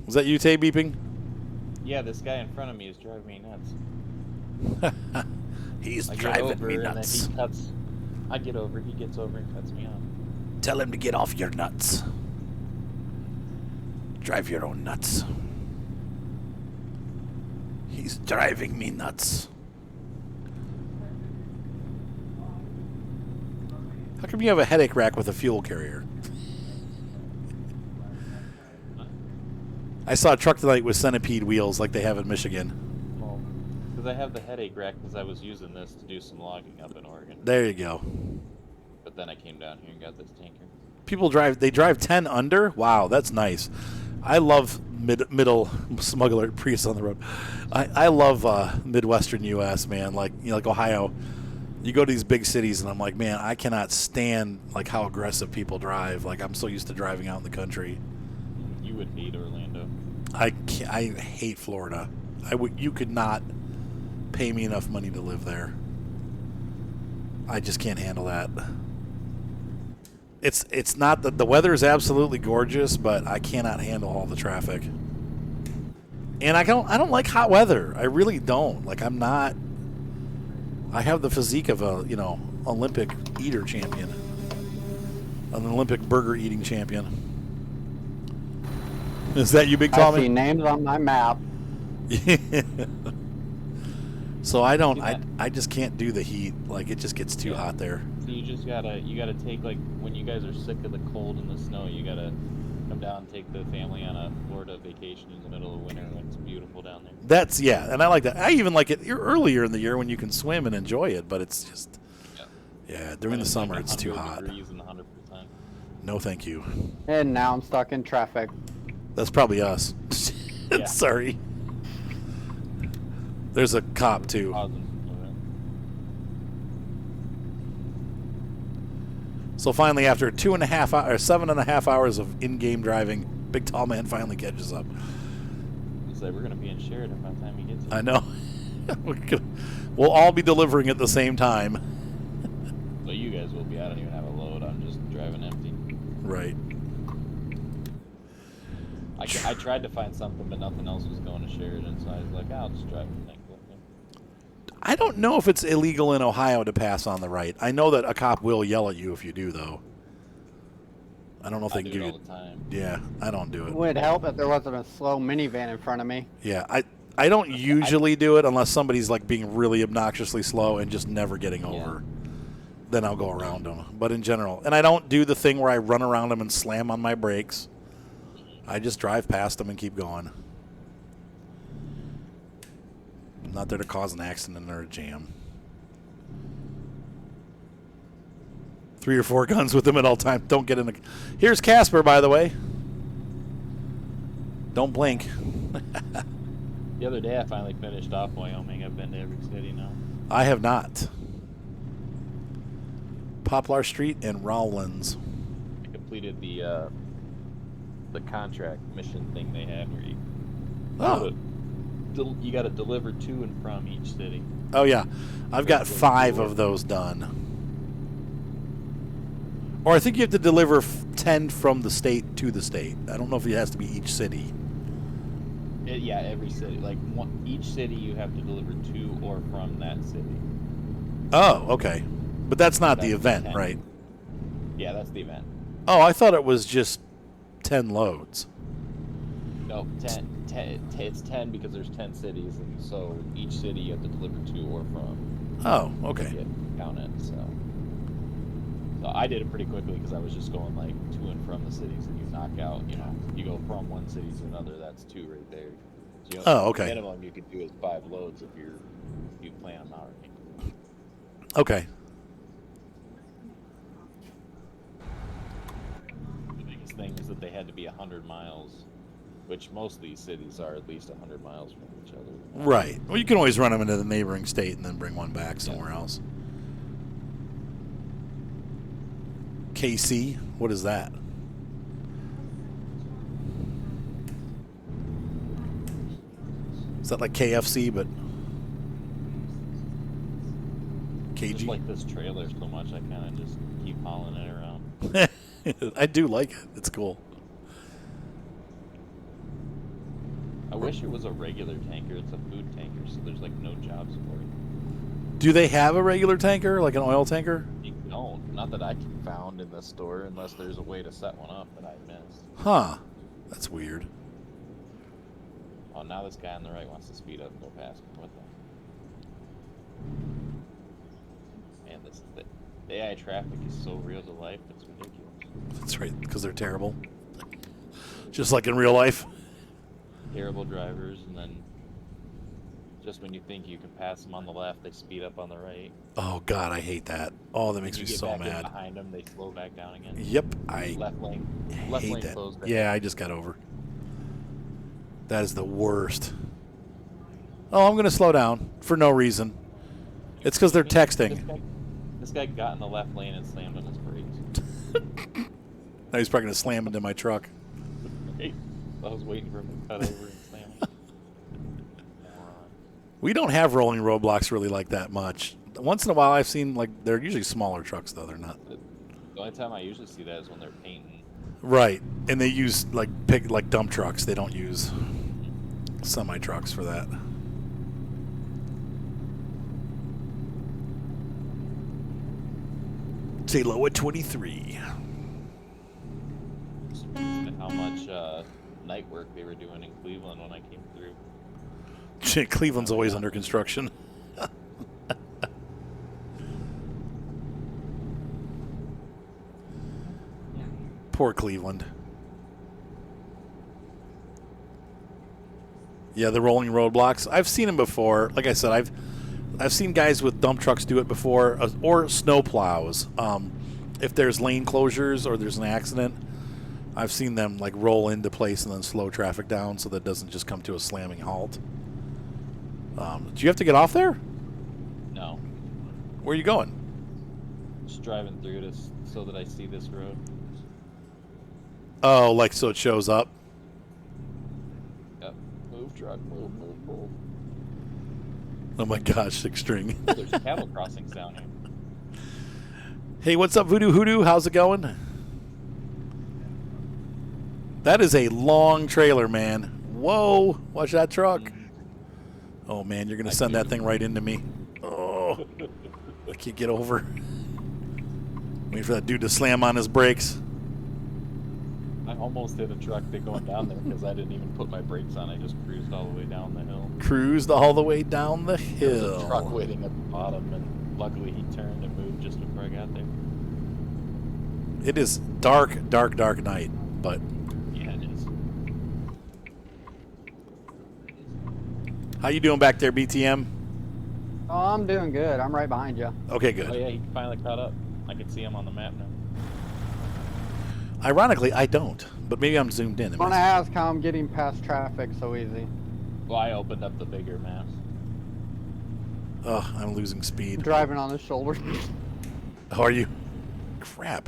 Was that you, Tay, beeping? Yeah, this guy in front of me is driving me nuts. He's I get driving over me and then nuts. he cuts. I get over, he gets over and cuts me off. Tell him to get off your nuts. Drive your own nuts. He's driving me nuts. How come you have a headache rack with a fuel carrier? I saw a truck tonight with centipede wheels like they have in Michigan. Well, because I have the headache rack because I was using this to do some logging up in Oregon. There you go. But then I came down here and got this tanker. People they drive 10 under? Wow, that's nice. I love middle smuggler Prius on the road. I love Midwestern U.S., man. Like, you know, like Ohio. You go to these big cities, and I'm like, man, I cannot stand like how aggressive people drive. Like, I'm so used to driving out in the country. You would hate Orlando. I hate Florida. You could not pay me enough money to live there. I just can't handle that. It's not that the weather is absolutely gorgeous, but I cannot handle all the traffic. And I don't like hot weather. I really don't. Like, I'm not. I have the physique of a, Olympic eater champion. An Olympic burger eating champion. Is that you, Big I Tommy? see names on my map. So I don't. I just can't do the heat. Like, it just gets too hot there. So you gotta take, like, when you guys are sick of the cold and the snow, you gotta come down and take the family on a Florida vacation in the middle of winter when it's beautiful down there. And I like that. I even like it earlier in the year when you can swim and enjoy it, but it's just, during When the it's summer like it's too 100 hot. degrees and 100%. No, thank you. And now I'm stuck in traffic. That's probably us. Yeah. Sorry. There's a cop too. Causing some of So finally, after 7.5 hours of in-game driving, Big Tall Man finally catches up. It's like we're gonna be in Sheridan by the time he gets here. I know. We'll all be delivering at the same time. Well, you guys will be. I don't even have a load. I'm just driving empty. Right. I tried to find something, but nothing else was going to Sheridan, so I was like, I'll just drive the thing with me. I don't know if it's illegal in Ohio to pass on the right. I know that a cop will yell at you if you do, though. I don't know if they I can do give it all you. the time. Yeah, I don't do It it. would help if there wasn't a slow minivan in front of me. Yeah, I don't usually do it unless somebody's like being really obnoxiously slow and just never getting over. Then I'll go around them. But in general, and I don't do the thing where I run around them and slam on my brakes. I just drive past them and keep going. I'm not there to cause an accident or a jam. 3 or 4 guns with them at all times. Don't get in the... Here's Casper, by the way. Don't blink. The other day I finally finished off Wyoming. I've been to every city now. I have not. Poplar Street and Rawlins. I completed the contract mission thing they had where you got to deliver to and from each city. Oh, yeah. I've got 5 of those done. Or I think you have to deliver 10 from the state to the state. I don't know if it has to be each city. Yeah, every city. Like each city you have to deliver to or from that city. Oh, okay. But that's not the That's event, 10. right? Yeah, that's the event. Oh, I thought it was just 10 loads. No, 10, it's 10 because there's 10 cities, and so each city you have to deliver to or from. Oh, To okay. get counted, so I did it pretty quickly because I was just going like to and from the cities, and you knock out, you go from one city to another. That's 2 right there. So, Oh, okay. Minimum you could do is 5 loads if you plan them out. Okay. The biggest thing is that they had to be 100 miles, which most of these cities are at least 100 miles from each other. Right. Well, you can always run them into the neighboring state and then bring one back somewhere else. KC? What is that? Is that like KFC, but I just KG? like this trailer so much, I kind of just keep hauling it around. I do like it. It's cool. I wish it was a regular tanker. It's a food tanker, so there's like no jobs for it. Do they have a regular tanker, like an oil tanker? You don't. Not that I found in the store, unless there's a way to set one up that I missed. Huh. That's weird. Oh, now this guy on the right wants to speed up and go past me. What the? Man, the AI traffic is so real to life, it's ridiculous. That's right, because they're terrible. Just like in real life. Terrible drivers, and then just when you think you can pass them on the left, they speed up on the right. Oh, God, I hate that. Oh, that makes me You get so back in mad. behind them, they slow back down again. Yep, I Left lane hate that. slows down. Yeah, I just got over. That is the worst. Oh, I'm going to slow down for no reason. It's because they're texting. This guy got in the left lane and slammed on his brakes. Now he's probably going to slam into my truck. I was waiting for him to cut over and slam it. We don't have rolling roadblocks really like that much. Once in a while I've seen, like, they're usually smaller trucks, though. They're not. The only time I usually see that is when they're painting. Right. And they use, like dump trucks. They don't use semi-trucks for that. Say low at 23. How much night work they were doing in Cleveland when I came through. Shit, Cleveland's always under construction. Poor Cleveland. Yeah, the rolling roadblocks. I've seen them before. Like I said, I've seen guys with dump trucks do it before, or snow plows. If there's lane closures or there's an accident, I've seen them like roll into place and then slow traffic down so that it doesn't just come to a slamming halt. Do you have to get off there? No. Where are you going? Just driving through this so that I see this road. Oh, like so it shows up. Yep. Move, truck. Move, move, move. Oh my gosh, 6 string. Oh, there's cattle crossings down here. Hey, what's up, Voodoo Hoodoo? How's it going? That is a long trailer, man. Whoa, watch that truck. Oh man, you're gonna send that thing right into me. Oh, I can't get over. Wait for that dude to slam on his brakes. I almost hit a truck going down there because I didn't even put my brakes on. I just cruised all the way down the hill. Cruised all the way down the There was hill. a truck waiting at the bottom, and luckily he turned and moved just before I got there. It is dark, dark, dark night, but Yeah, it is. how you doing back there, BTM? Oh, I'm doing good. I'm right behind you. Okay, Oh good. yeah, he finally caught up. I can see him on the map now. Ironically, I don't, but maybe I'm zoomed in. I want to ask how I'm getting past traffic so easy. Well, I opened up the bigger map. Ugh, I'm losing speed. Driving on his shoulder. How are you? Crap.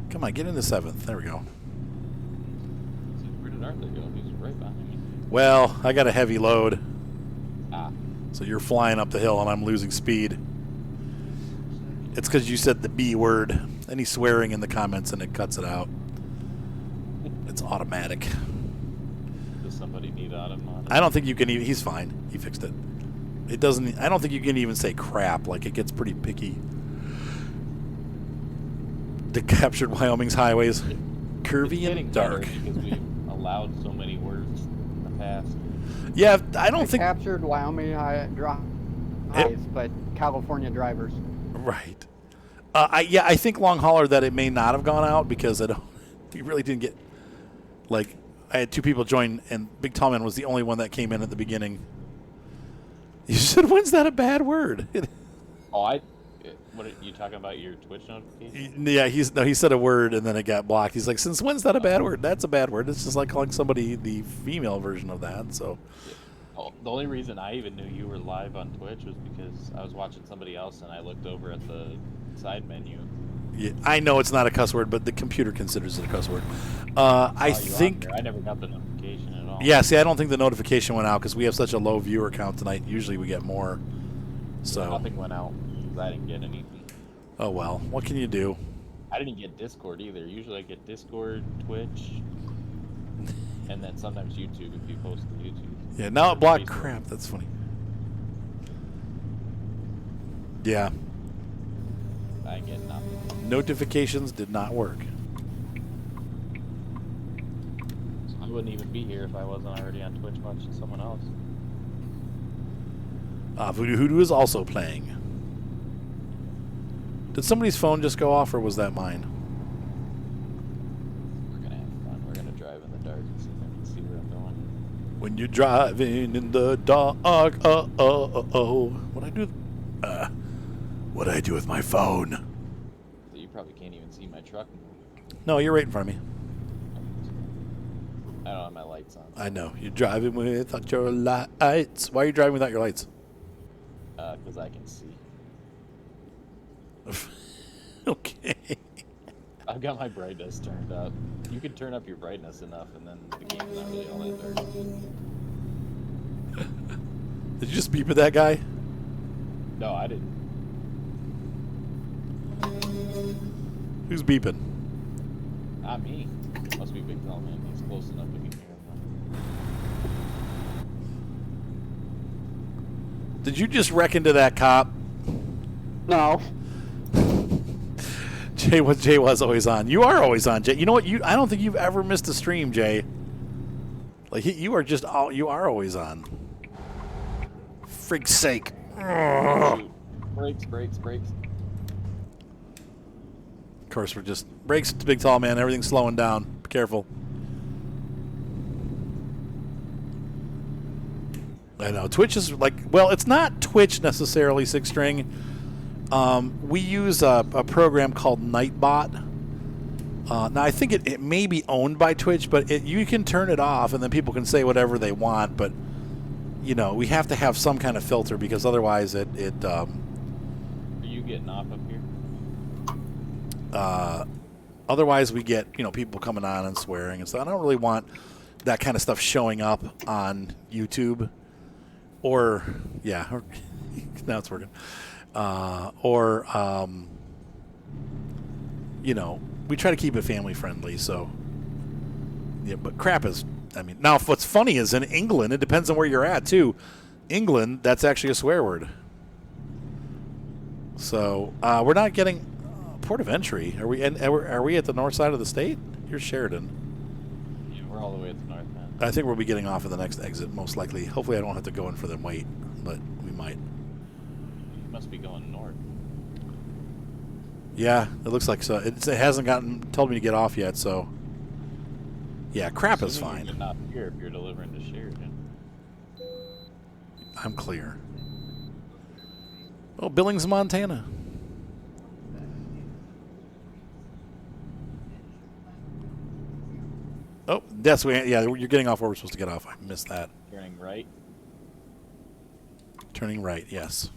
Come on, get in the 7th. There we go. Where did Arthur go? He's right behind me. Well, I got a heavy load, Ah, so you're flying up the hill and I'm losing speed. It's because you said the B word. Any swearing in the comments and it cuts it out. It's automatic. does somebody need autumn? I don't think you can even... He's fine. He fixed it. It doesn't... I don't think you can even say crap. Like, it gets pretty picky. The captured Wyoming's highways. Curvy and dark. Because we've allowed so many words in the past. Yeah, I don't They think... captured Wyoming drivers, but California drivers. Right. I think long hauler that it may not have gone out because you really didn't get... Like, I had 2 people join, and Big Tall Man was the only one that came in at the beginning. You said, when's that a bad word? Oh, what are you talking about? Your Twitch notification? Yeah, he said a word and then it got blocked. He's like, since when's that a bad word? That's a bad word. It's just like calling somebody the female version of that. So, Oh, the only reason I even knew you were live on Twitch was because I was watching somebody else and I looked over at the side menu. yeah, I know it's not a cuss word, but the computer considers it a cuss word. I Saw you on think. there. I never got the notification at all. Yeah, see, I don't think the notification went out because we have such a low viewer count tonight. Usually we get more. So. Nothing went out because I didn't get anything. Oh well, what can you do? I didn't get Discord either. Usually I get Discord, Twitch, and then sometimes YouTube if you post to YouTube. Yeah, now Or it blocked. Facebook. Crap, that's funny. Yeah, I get nothing. notifications did not work. I wouldn't even be here if I wasn't already on Twitch watching someone else. Voodoo Hoodoo is also playing. Did somebody's phone just go off, or was that mine? We're gonna have fun. We're gonna drive in the dark and see if I can see where I'm going. When you're driving in the dark, what I do? What I do with my phone? So you probably can't even see my truck. No, you're right in front of me. I don't have my lights on. I know you're driving without your lights. Why are you driving without your lights? Because I can see. Okay. I've got my brightness turned up. You can turn up your brightness enough, and then the game's not really all that dark. Did you just beep at that guy? No, I didn't. Who's beeping? Not me. Must be Big Tall Man. He's close enough we can hear him. Did you just wreck into that cop? No. Jay was always on. You are always on, Jay. You know what? I don't think you've ever missed a stream, Jay. Like you are always on. Frig's sake. Shoot. Brakes. Of course, we're just brakes to Big Tall Man. Everything's slowing down. Be careful. I know Twitch is like, well, it's not Twitch necessarily, Six String. We use a program called Nightbot. Now I think it may be owned by Twitch, but you can turn it off and then people can say whatever they want. But you know, we have to have some kind of filter because otherwise it Are you getting off up here? Otherwise, we get people coming on and swearing and stuff. I don't really want that kind of stuff showing up on YouTube, or now it's working, we try to keep it family friendly. So yeah, but crap is. I mean, now what's funny is in England, it depends on where you're at too. England, that's actually a swear word. So we're not getting port of entry. Are we? Are we at the north side of the state? You're Sheridan. Yeah, we're all the way at the north end. I think we'll be getting off at the next exit, most likely. Hopefully, I don't have to go in for them wait, but we might. You must be going north. Yeah, it looks like so. It hasn't told me to get off yet, so yeah, crap is Assuming fine. You're not here if you're delivering to Sheridan. I'm clear. Oh, Billings, Montana. Oh, that's you're getting off where we're supposed to get off. I missed that. Turning right. Turning right, yes.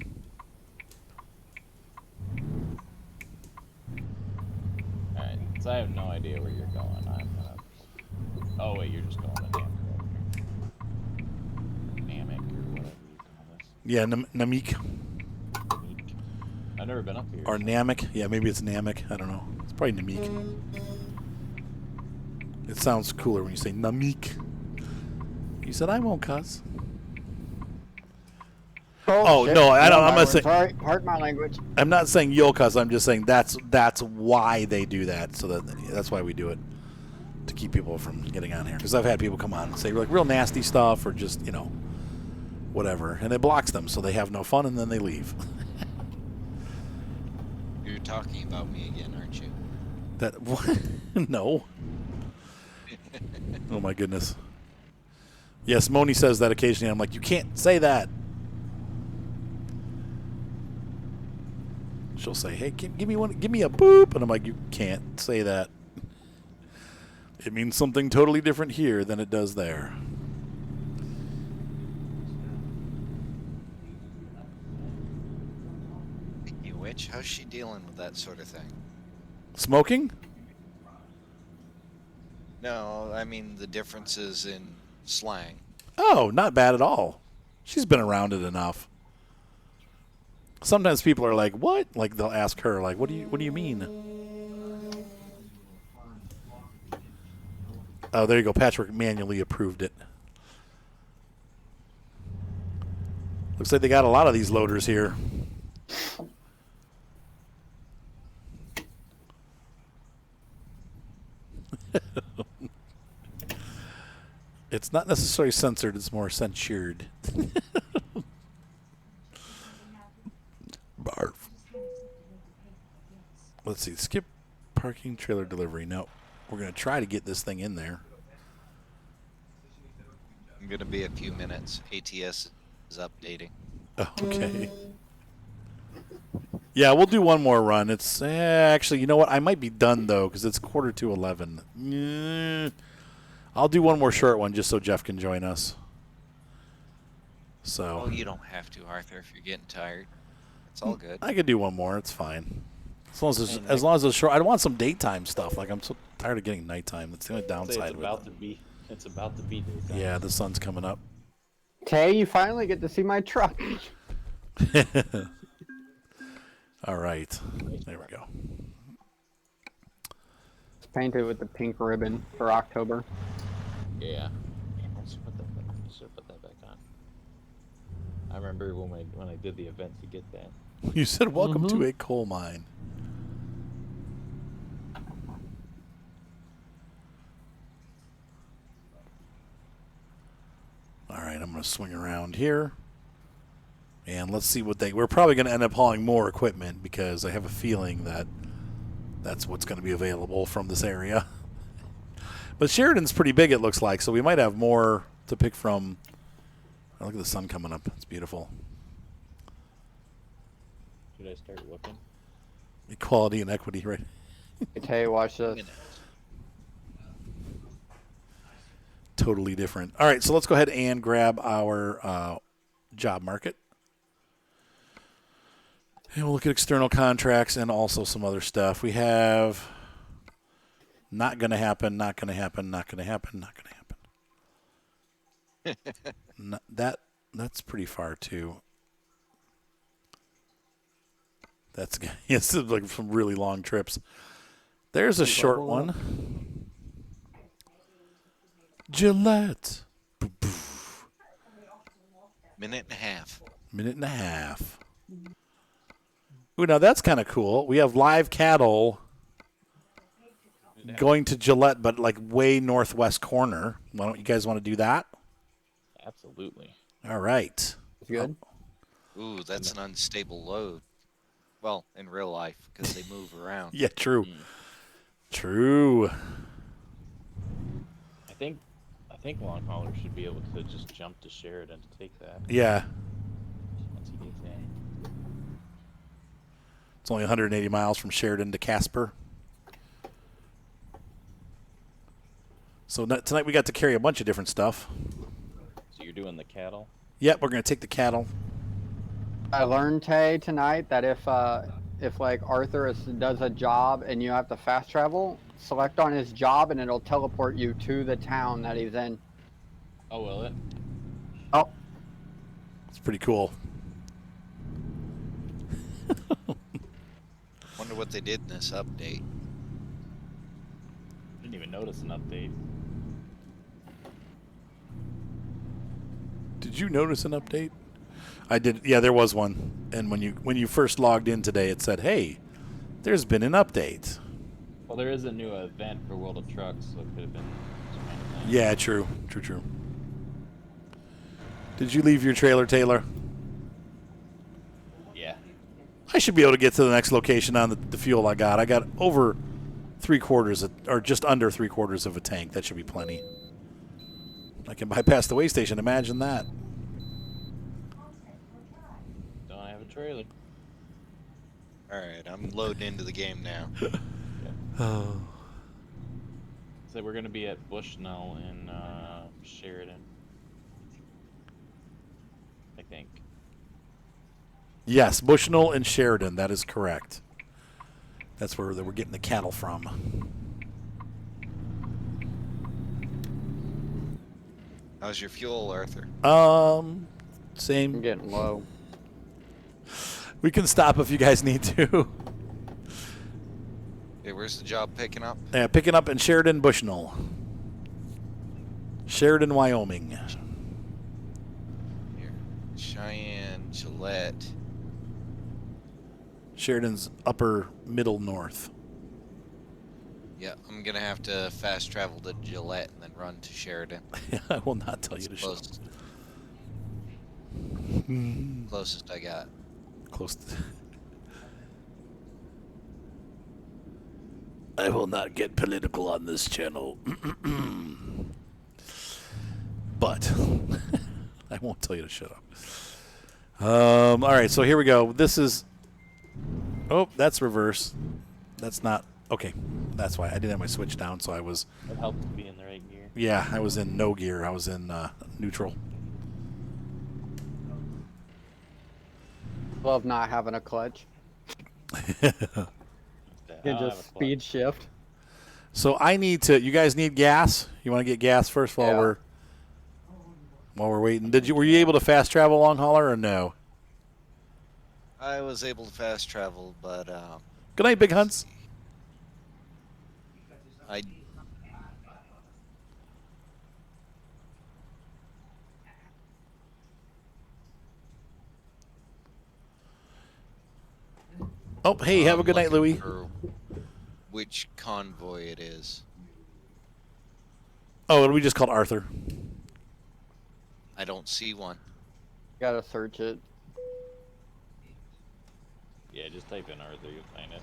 Alright, so I have no idea where you're going. I'm gonna... Oh wait, you're just going to Namek or whatever you call this. Yeah, Namek. I've never been up here. Or Namek. Yeah, maybe it's Namek. I don't know. It's probably Namek. It sounds cooler when you say Namek. You said I won't cuss. Oh shit. no, I don't. I'm not saying. Sorry, pardon my language. I'm not saying you'll cuss. I'm just saying that's why they do that. So that's why we do it, to keep people from getting on here. Because I've had people come on and say like real nasty stuff or just whatever, and it blocks them, so they have no fun and then they leave. You're talking about me again, aren't you? That what? No. Oh my goodness. Yes, Moni says that occasionally. I'm like, you can't say that. She'll say, "Hey, give me one, give me a boop," and I'm like, "You can't say that. It means something totally different here than it does there." Speaking of which, how's she dealing with that sort of thing? Smoking? No, I mean the differences in slang. Oh, not bad at all. She's been around it enough. Sometimes people are like, "What?" Like they'll ask her, like, "What do you mean?" Oh, there you go. Patrick manually approved it. Looks like they got a lot of these loaders here. It's not necessarily censored, it's more censured. Barf. Let's see. Skip parking, trailer delivery. No. We're going to try to get this thing in there. I'm gonna be a few minutes. ATS is updating. Oh, okay. Yeah, we'll do one more run. It's actually, you know what? I might be done, though, because it's 11:45. I'll do one more short one just so Jeff can join us. So Oh, you don't have to, Arthur, if you're getting tired. It's all good. I could do one more. It's fine. As long as it's short. I want some daytime stuff. Like, I'm so tired of getting nighttime. That's the only downside It's with about it. to be. It's about to be daytime. Yeah, the sun's coming up. Tay, you finally get to see my truck. All right. There we go. It's painted with the pink ribbon for October. Yeah. I should put that back on. I remember when I did the event to get that. You said, "Welcome to a coal mine." All right, I'm going to swing around here. And let's see what we're probably going to end up hauling more equipment because I have a feeling that that's what's going to be available from this area. But Sheridan's pretty big, it looks like, so we might have more to pick from. Oh, look at the sun coming up. It's beautiful. Should I start looking? Equality and equity, right? Hey, Tay, watch this. Totally different. All right, so let's go ahead and grab our job market. And we'll look at external contracts and also some other stuff. We have not going to happen, not going to happen, not going to happen, not going to happen. That's pretty far too. That's it's like some really long trips. There's a short one. Gillette. Minute and a half. Minute and a half. Ooh, now that's kind of cool. We have live cattle going to Gillette, but like way northwest corner. Why don't you guys want to do that? Absolutely. All right. Good. Ooh, that's an unstable load. Well, in real life, because they move around. Yeah, true. True. I think long hauler should be able to just jump to Sheridan to take that Yeah. once he gets in. It's only 180 miles from Sheridan to Casper. So tonight we got to carry a bunch of different stuff. So you're doing the cattle? Yep, we're going to take the cattle. I learned, Tay, tonight that if like Arthur does a job and you have to fast travel, select on his job and it'll teleport you to the town that he's in. Oh, will it? Oh, It's pretty cool. Wonder what they did in this update. Didn't even notice an update. Did you notice an update? I did. Yeah, there was one. And when you first logged in today, it said, "Hey, there's been an update." Well, there is a new event for World of Trucks, so it could have been some kind of thing. Yeah, true. Did you leave your trailer, Taylor? Yeah. I should be able to get to the next location on the fuel I got. I got over 3/4, or just under 3/4 of a tank. That should be plenty. I can bypass the way station. Imagine that. Don't have a trailer. Alright, I'm loading into the game now. Oh. So we're going to be at Bushnell in Sheridan. I think. Yes, Bushnell and Sheridan. That is correct. That's where we're getting the cattle from. How's your fuel, Arthur? I'm Same. getting low. We can stop if you guys need to. Hey, where's the job picking up? Picking up in Sheridan, Bushnell. Sheridan, Wyoming. Here. Cheyenne, Gillette. Sheridan's upper middle north. Yeah, I'm gonna have to fast travel to Gillette and then run to Sheridan. I will not tell you to shut up. Closest I got. Close to... I will not get political on this channel. But I won't tell you to shut up. All right, so here we go. This is... Oh, that's reverse. That's not... Okay, that's why. I didn't have my switch down, so I was... It helps to be in the right gear. Yeah, I was in no gear. I was in neutral. Love not having a clutch. You just speed shift. So I need to... You guys need gas? You want to get gas first while we're waiting? Were you able to fast travel long hauler or no? I was able to fast travel, but Good night, Big Hunts. I Oh, hey, have a good night, looking Louie. for which convoy it is. Oh, we just called Arthur. I don't see one. Gotta search it. Yeah, just type in Arthur, you'll find us.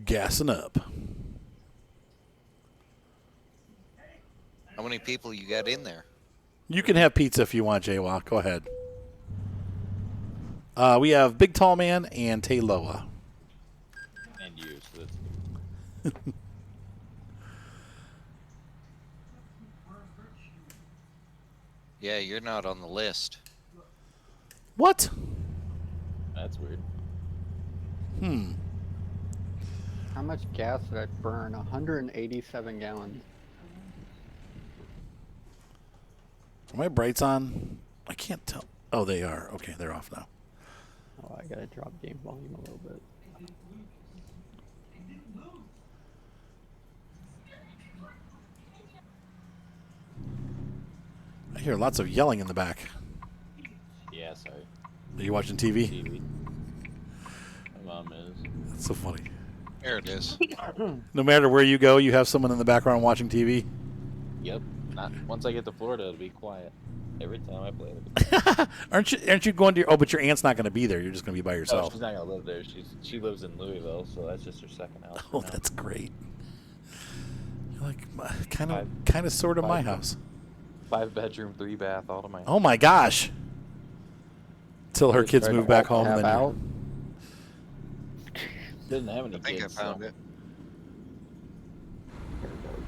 Gassing up. How many people you got in there? You can have pizza if you want, Jaywalk. Go ahead. We have Big Tall Man and Tayloa. And you, so that's good. Yeah, you're not on the list. What? That's weird. How much gas did I burn? 187 gallons. Are my brights on? I can't tell. Oh, they are. Okay, they're off now. Oh, I gotta drop game volume a little bit. I hear lots of yelling in the back. Yeah, sorry. Are you watching TV? TV. My mom is. That's so funny. There it is. No matter where you go, you have someone in the background watching TV. Yep. Not once I get to Florida, it'll be quiet. Every time I play it. Aren't you going to? Oh, but your aunt's not going to be there. You're just going to be by No, yourself. she's not gonna live there. She lives in Louisville, so that's just her second house. Oh, for now. that's great. You're like kind Five- of, sort of my five- house. 5-bedroom, 3-bath, all to my. Oh my gosh! Till her Just kids tried to move back alt home, and tab then out. Doesn't have any I think kids. I found so. it. Here it goes.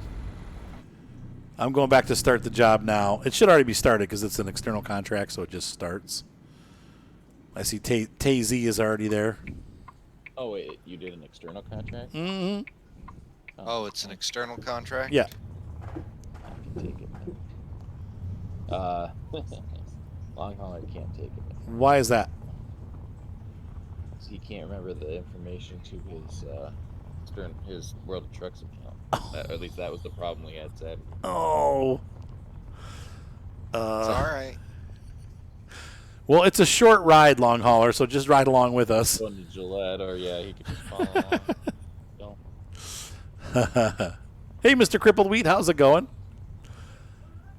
I'm going back to start the job now. It should already be started because it's an external contract, so it just starts. I see Tay Z is already there. Oh wait, you did an external contract? Mm-hmm. Oh, it's an external contract? Yeah. I can take it. Long hauler can't take it. Why is that? So he can't remember the information to his World of Trucks account. Or at least that was the problem we had said. Oh. It's alright. Well, it's a short ride, long hauler, so just ride along with us. Going to Gillette, or yeah, he could just follow along. So, Hey, Mr. Crippled Wheat, how's it going?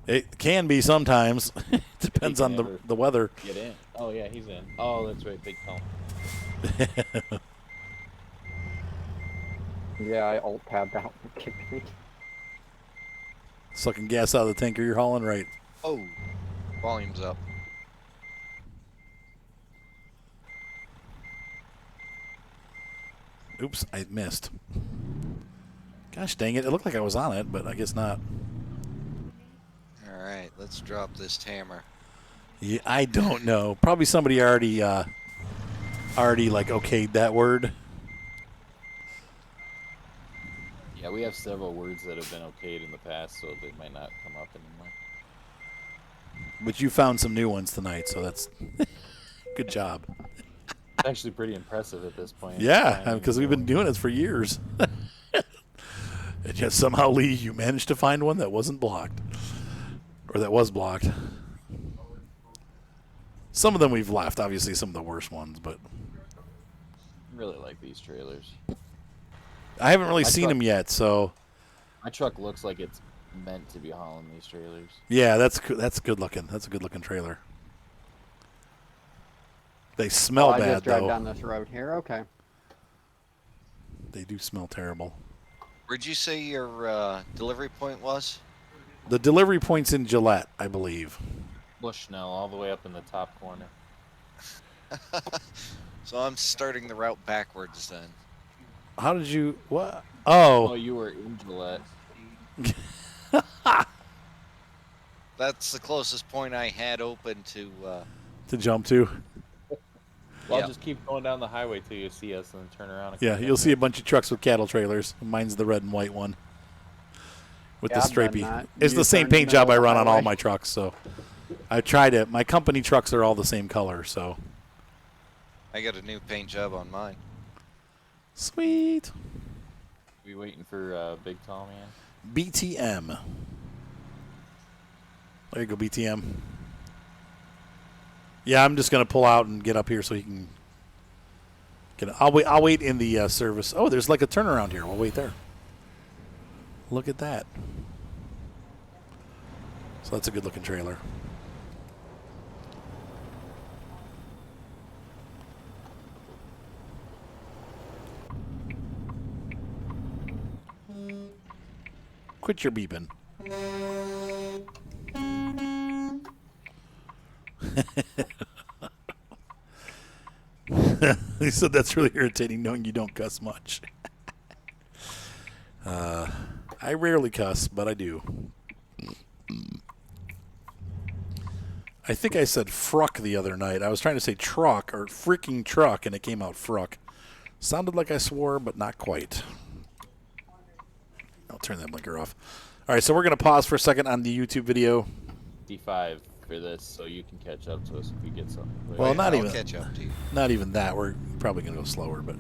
It can be sometimes. Depends on never the weather. get in. Oh yeah, he's in. Oh, that's right, big pump. Yeah, I alt tabbed out and kicked me. Sucking gas out of the tanker you're hauling, right? Oh, volume's up. Oops, I missed. Gosh dang it. It looked like I was on it, but I guess not. Alright, let's drop this hammer. Yeah, I don't know. Probably somebody already like okayed that word. Yeah, we have several words that have been okayed in the past, so they might not come up anymore. But you found some new ones tonight, so that's good job. It's actually pretty impressive at this point. Yeah, Finding because we've been doing this for years. And yet somehow, Lee, you managed to find one that wasn't blocked. Or that was blocked. Some of them we've left, obviously some of the worst ones, but I really like these trailers. I haven't really My seen truck- them yet, so My truck looks like it's meant to be hauling these trailers. yeah, that's good looking. That's a good looking trailer. They smell I bad just drive though. down this road here. Okay. They do smell terrible. Where'd you say your delivery point was? The delivery point's in Gillette, I believe. Bushnell, all the way up in the top corner. So I'm starting the route backwards then. How did you what? Oh, Oh, you were in Gillette. That's the closest point I had open to. to jump to. Well, Yeah. just keep going down the highway till you see us and then turn around. And Yeah, come you'll back see a up. bunch of trucks with cattle trailers. Mine's the red and white one. With Yeah, the I've done stripey. that. It's the You same turn in paint the job I middle of run the on all highway. my trucks, so I tried it. My company trucks are all the same color, so I got a new paint job on mine. sweet. We waiting for Big Tall Man. BTM. There you go, BTM. Yeah, I'm just gonna pull out and get up here so he can get. I'll wait in the service. Oh, there's like a turnaround here. We'll wait there. Look at that. So that's a good looking trailer. Quit your beeping. He said that's really irritating knowing you don't cuss much. I rarely cuss, but I do. I think I said fruck the other night. I was trying to say truck or freaking truck, and it came out fruck. Sounded like I swore, but not quite. I'll turn that blinker off. All right, so we're going to pause for a second on the YouTube video. D5 for this, so you can catch up to us if you get something. Well, not I'll even catch up to you. not even that. We're probably going to go slower, but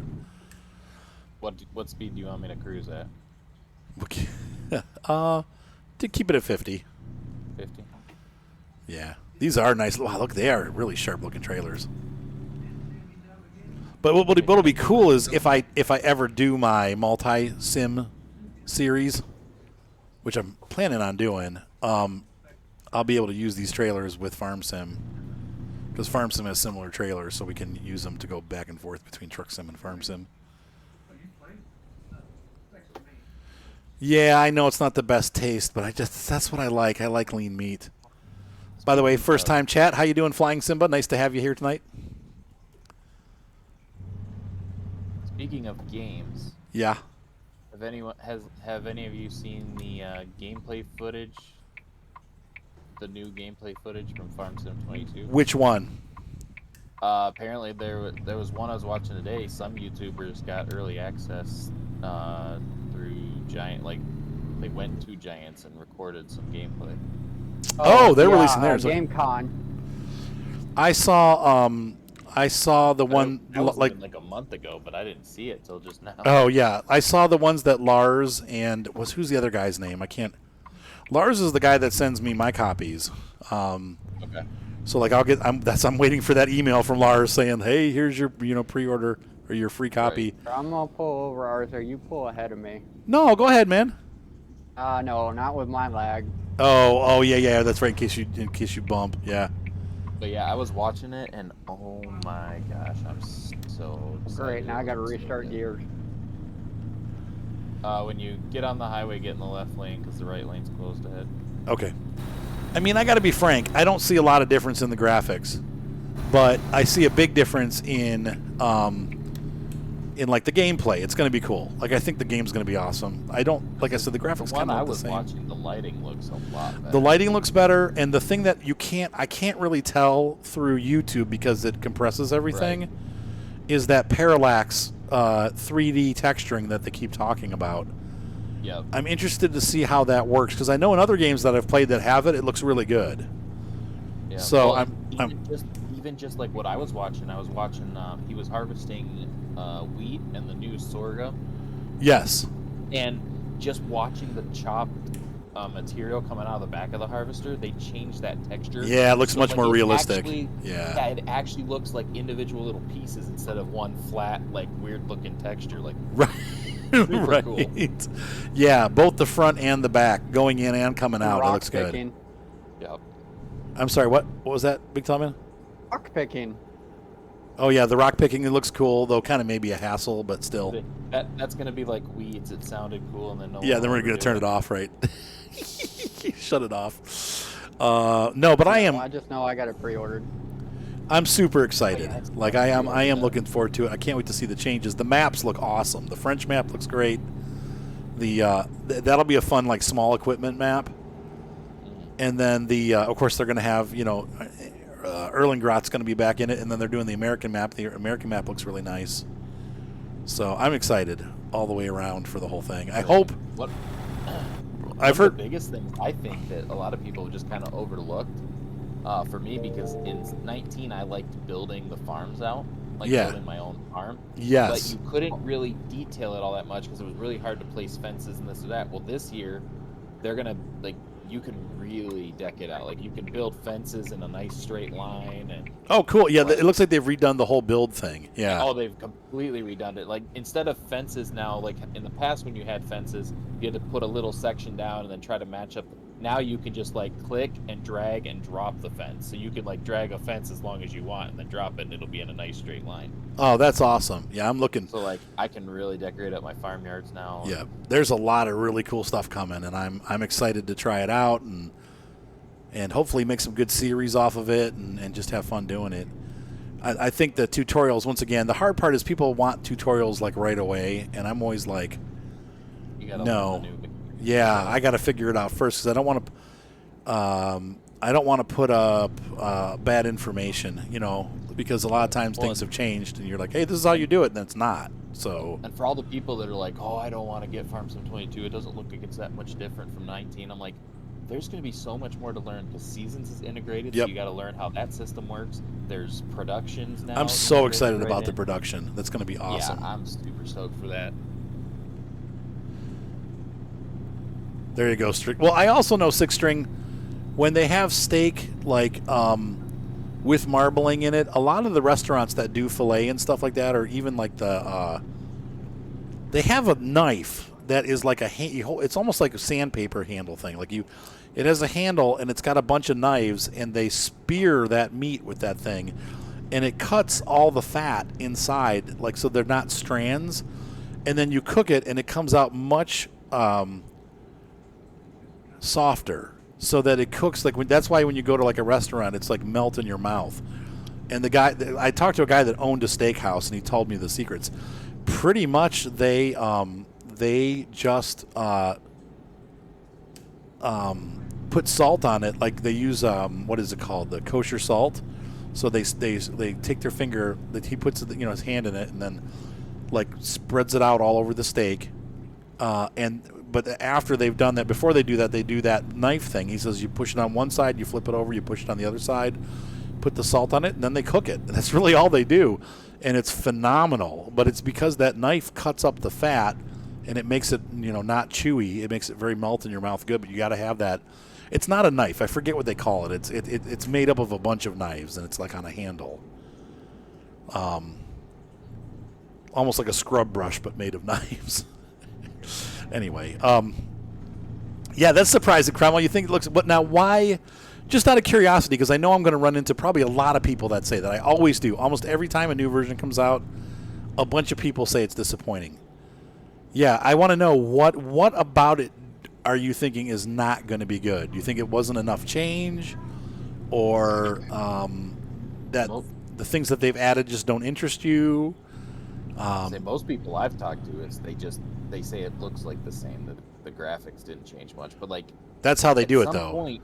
What speed do you want me to cruise at? okay. To keep it at 50. 50. Yeah, these are nice. Wow, look, they are really sharp-looking trailers. But what'll be cool is if I ever do my multi-sim series, which I'm planning on doing, I'll be able to use these trailers with Farm Sim because Farm Sim has similar trailers, so we can use them to go back and forth between Truck Sim and Farm Sim. Yeah, I know it's not the best taste, but that's what I like. I like lean meat. By the way, first time chat. How you doing, Flying Simba? Nice to have you here tonight. Speaking of games, Yeah. have any of you seen the gameplay footage? The new gameplay footage from Farm Sim 22. Which one? Apparently there was one I was watching today. Some YouTubers got early access through Giant. Like they went to Giants and recorded some gameplay. Oh, they're releasing theirs. GameCon. I saw the one That was like even like a month ago, but I didn't see it till just now. oh yeah, I saw the ones that Lars and who's the other guy's name? I can't. Lars is the guy that sends me my copies. Okay. So like I'm waiting for that email from Lars saying, "Hey, here's your pre-order or your free copy." Right. I'm gonna pull over, Arthur. You pull ahead of me. No, go ahead, man. No, not with my lag. Oh yeah, that's right. In case you bump, yeah. But yeah, I was watching it, and oh my gosh, I'm so excited. Great, now I gotta restart gears. When you get on the highway, get in the left lane because the right lane's closed ahead. Okay. I mean, I got to be frank. I don't see a lot of difference in the graphics, but I see a big difference in like the gameplay. It's going to be cool. Like I think the game's going to be awesome. I said, the graphics The kind one of I look the was same. watching, the lighting looks a lot better. The lighting looks better, and the thing that I can't really tell through YouTube because it compresses everything, Right. is that parallax 3D texturing that they keep talking about. Yep. I'm interested to see how that works because I know in other games that I've played that have it, it looks really good. Yeah. So well, I'm even just like what I was watching he was harvesting wheat and the new sorghum, yes. and just watching the chopped material coming out of the back of the harvester, they changed that texture. Yeah, it looks So, much like, more it realistic. actually- Yeah. it actually looks like individual little pieces instead of one flat, like weird looking texture. Like Right. right. cool. Yeah, both the front and the back, going in and coming out. It Rock looks good. picking. Yep. I'm sorry, what was that, Big Tommy? Rock picking. Oh yeah, the rock picking, it looks cool, though kind of maybe a hassle, but still. That's gonna be like weeds. It sounded cool, and then no. Yeah, one then we're will going to turn do it off, right? Shut it off. No, but I just know I got it pre-ordered. I'm super excited. it's Like I am looking forward to it. I can't wait to see the changes. The maps look awesome. The French map looks great. The that'll be a fun like small equipment map. And then of course they're going to have, Erlingrat's going to be back in it, and then they're doing the American map. The American map looks really nice. So I'm excited all the way around for the whole thing. I hope. What? I've One heard. of the biggest thing I think that a lot of people just kind of overlooked, for me, because in 19 I liked building the farms out, like Yeah. building my own farm. Yes. But you couldn't really detail it all that much because it was really hard to place fences and this or that. Well, this year, they're gonna you can really deck it out. Like you can build fences in a nice straight line and. Oh, cool. Yeah, it looks like they've redone the whole build thing. Yeah. Oh, they've completely redone it. Like instead of fences now, like in the past when you had fences, you had to put a little section down and then try to match up. Now you can just like click and drag and drop the fence. So you can like drag a fence as long as you want and then drop it and it'll be in a nice straight line. Oh, that's awesome. Yeah, I'm looking. So like I can really decorate up my farmyards now. Yeah, there's a lot of really cool stuff coming, and I'm excited to try it out and hopefully make some good series off of it and just have fun doing it. I think the tutorials, once again, the hard part is people want tutorials like right away, and I'm always like, You gotta no. learn the new. yeah, I got to figure it out first because I don't want to. I don't want to put up bad information, because a lot of times Well, things have changed, and you're like, hey, this is how you do it, and it's not. So And for all the people that are like, oh, I don't want to get Farm Sim 22, it doesn't look like it's that much different from 19. I'm like, there's going to be so much more to learn because Seasons is integrated, Yep. so you got to learn how that system works. There's productions now. I'm so integrated excited right about the in. production. That's going to be awesome. Yeah, I'm super stoked for that. There you go, String. Well, I also know Six String, when they have steak like with marbling in it, a lot of the restaurants that do filet and stuff like that, or even like they have a knife that is like it's almost like a sandpaper handle thing. It has a handle and it's got a bunch of knives, and they spear that meat with that thing, and it cuts all the fat inside, like so they're not strands, and then you cook it and it comes out much softer, so that it cooks that's why when you go to like a restaurant, it's like melt in your mouth. And I talked to a guy that owned a steakhouse, and he told me the secrets. Pretty much they just put salt on it, like they use what is it called, the kosher salt. So they take their finger, that he puts his hand in it, and then like spreads it out all over the steak, but after they've done that, before they do that, they do that knife thing. He says you push it on one side, you flip it over, you push it on the other side, put the salt on it, and then they cook it. And that's really all they do, and it's phenomenal. But it's because that knife cuts up the fat, and it makes it not chewy. It makes it very melt in your mouth good. But you got to have that. It's not a knife. I forget what they call it. It's made up of a bunch of knives, and it's like on a handle. Almost like a scrub brush, but made of knives. Anyway, yeah, that's surprising, Cromwell. You think it looks, but now why? Just out of curiosity, because I know I'm going to run into probably a lot of people that say that. I always do. Almost every time a new version comes out, a bunch of people say it's disappointing. Yeah, I want to know what about it are you thinking is not going to be good? Do you think it wasn't enough change, or that the things that they've added just don't interest you? Say most people I've talked to, they say it looks like the same. That the graphics didn't change much, but like that's how they do it, though.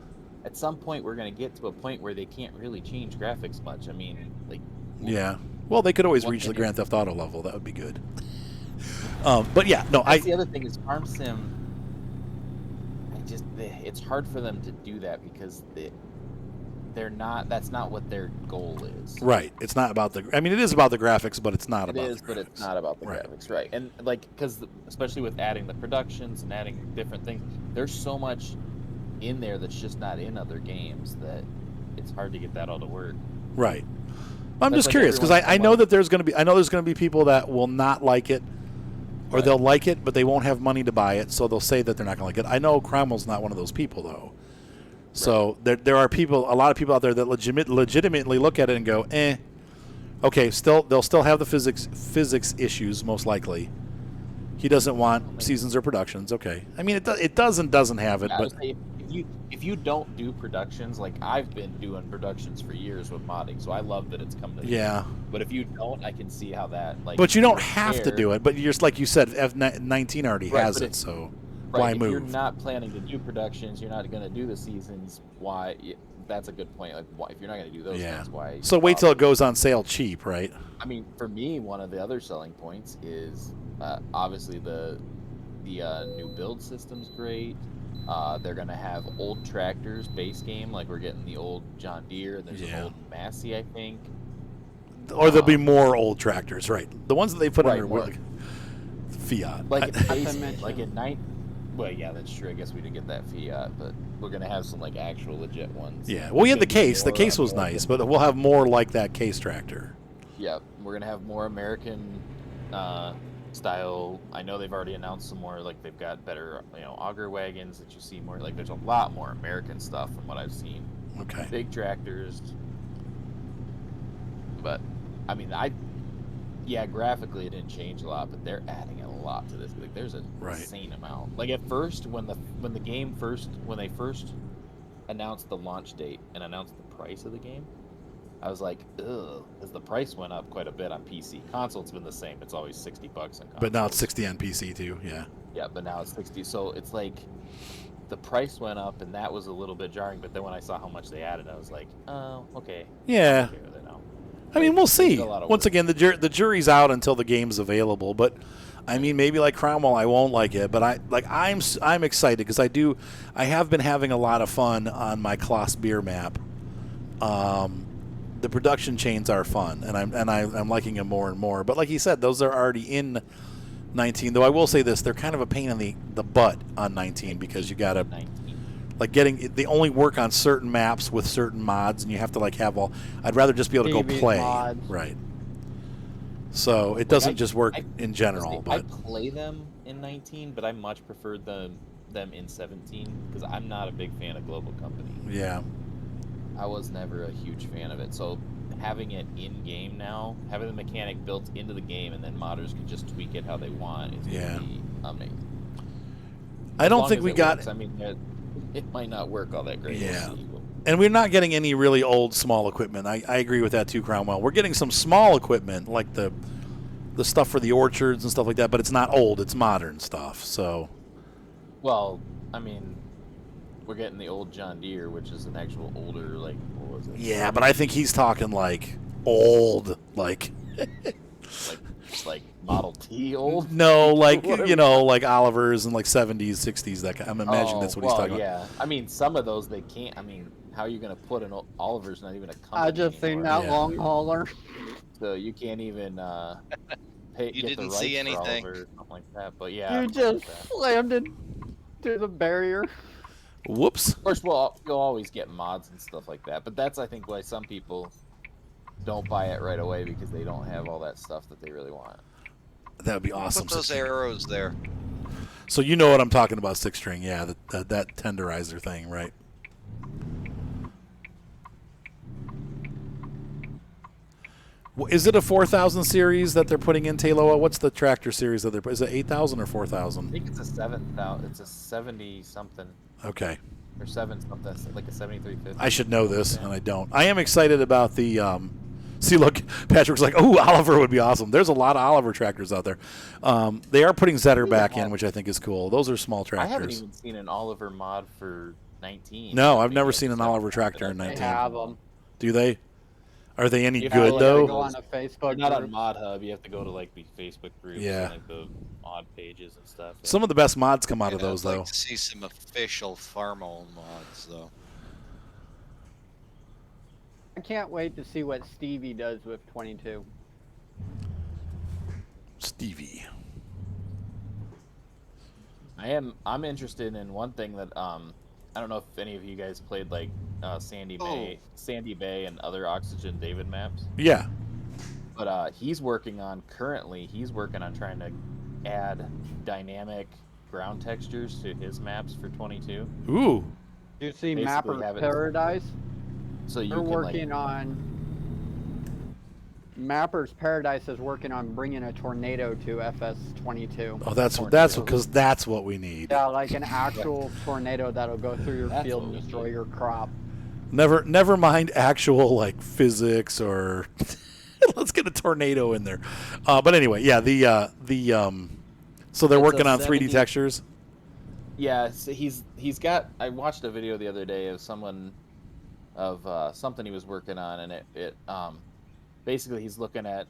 At some point, we're gonna get to a point where they can't really change graphics much. I mean, like. Yeah. Well, they could always reach the Grand Theft Auto level. That would be good. But yeah, no. That's the other thing is Farm Sim. It's hard for them to do that because they're not. That's not what their goal is. Right. It's not about the. I mean, it is about the graphics, but it's not about. It is, but it's not about the graphics, right? And because especially with adding the productions and adding different things, there's so much in there that's just not in other games that it's hard to get that all to work. Right. I'm just curious because I know that there's going to be people that will not like it, or they'll like it but they won't have money to buy it, so they'll say that they're not going to like it. I know Cromwell's not one of those people though. So there are a lot of people out there that legitimately look at it and go, okay, they'll still have the physics issues most likely. He doesn't want seasons or productions. Okay, I mean it doesn't have it, but if you don't do productions, like I've been doing productions for years with modding, so I love that it's come to this. But if you don't, I can see how that But you don't have to do it. But you're like you said, F19 already has it, so. Why move? If you're not planning to do productions, you're not going to do the seasons. Why? That's a good point. Like, why, if you're not going to do those things, why? So wait till it goes on sale cheap, right? I mean, for me, one of the other selling points is obviously the new build system's great. They're going to have old tractors base game, like we're getting the old John Deere. There's an old Massey, I think. Or there'll be more old tractors, right? The ones that they put under like Fiat, like in night. Well, yeah, that's true. I guess we didn't get that Fiat, but we're gonna have some like actual legit ones. Yeah, well, we had the case. The case was nice, but we'll have more like that case tractor. Yeah, we're gonna have more American style. I know they've already announced some more. Like they've got better, auger wagons that you see more. Like there's a lot more American stuff from what I've seen. Okay. Big tractors. But I mean, graphically it didn't change a lot, but they're adding a lot to this. Like there's an insane amount. Like at first, when they first announced the launch date and announced the price of the game, I was like, ugh, because the price went up quite a bit on PC. Console's been the same. It's always $60 on console. But now it's 60 on PC too. Yeah. Yeah, but now it's 60. So it's like the price went up, and that was a little bit jarring. But then when I saw how much they added, I was like, oh, okay. Yeah. I'm okay with it now. I mean, we'll They did see. a lot of Once work. again, the jury's out until the game's available. But I mean, maybe like Cromwell, I won't like it. But I'm excited because I have been having a lot of fun on my Kloss beer map. The production chains are fun, and I'm liking them more and more. But like you said, those are already in 19. Though I will say this, they're kind of a pain in the butt on 19 because you gotta 19. like they only work on certain maps with certain mods, and you have to like have all. I'd rather just be able to go TV's play, mods. right? So it doesn't just work I- in general, I but play them in 19, but I much preferred them in 17 because I'm not a big fan of Global Company. yeah, I was never a huge fan of it. So having it in game now, having the mechanic built into the game, and then modders can just tweak it how they want is Yeah. gonna be amazing. I As don't long think as we it got. works. I mean, it might not work all that great. Yeah. We'll see. And we're not getting any really old small equipment. I agree with that too, Cromwell. We're getting some small equipment like the stuff for the orchards and stuff like that, but it's not old, it's modern stuff. So Well, I mean, we're getting the old John Deere, which is an actual older, like, what was it? yeah, but I think he's talking like old, like like Model T old. no, like What? like Oliver's and like 70s, 60s. That kind. I'm imagining that's what he's talking about. Yeah, I mean, some of those they can't. I mean, how are you going to put an Oliver's not even a company I just seen anymore, that Yeah. long hauler. so you can't even pay. You get didn't the see rights for anything. Oliver or something like that. But yeah, You something like just that. slammed it through the barrier. Whoops. Of course, you'll always get mods and stuff like that. But that's I think why some people don't buy it right away because they don't have all that stuff that they really want. That would be awesome. Put those 6-string. arrows there. So you know what I'm talking about, 6-string. Yeah, that tenderizer thing, right? Is it a 4000 series that they're putting in Taloa? What's the tractor series that they're? Is it 8000 or I 4000? think it's a 7,000. It's a 70 something Okay, or 7 something. It's like a 7350. I should know this, and I don't. I am excited about the. See, look, Patrick's like, "Oh, Oliver would be awesome." There's a lot of Oliver tractors out there. They are putting Zetter back in, which I think is cool. Those are small I haven't tractors. even seen an Oliver mod for 19. No, I've never Maybe seen an it's Oliver tractor in They 19. have them. Do they? Are they any You good have, though? Go on a They're Facebook not on group. Mod Hub. You have to go to like the Facebook groups Yeah. and like the mod pages and stuff. Some of the best mods come out of Yeah, those, I'd though. like to see some official farm-owned mods, though. I can't wait to see what Stevie does with 22. Stevie. I'm interested in one thing that I don't know if any of you guys played like Sandy Bay and other Oxygen David maps. Yeah. But he's working on trying to add dynamic ground textures to his maps for 22. Ooh. Do you see Basically have Mapper's it- Paradise? So you They're can working like, on. Mapper's Paradise is working on bringing a tornado to FS22. Oh, that's Tornado. because that's what we need. Yeah, like an actual tornado that'll go through your That's field what and we destroy need. your crop. Never mind actual like physics or let's get a tornado in there. But anyway, yeah, so they're It's working a on 3D 70 textures. yeah, so he's got. I watched a video the other day of something he was working on, and it basically he's looking at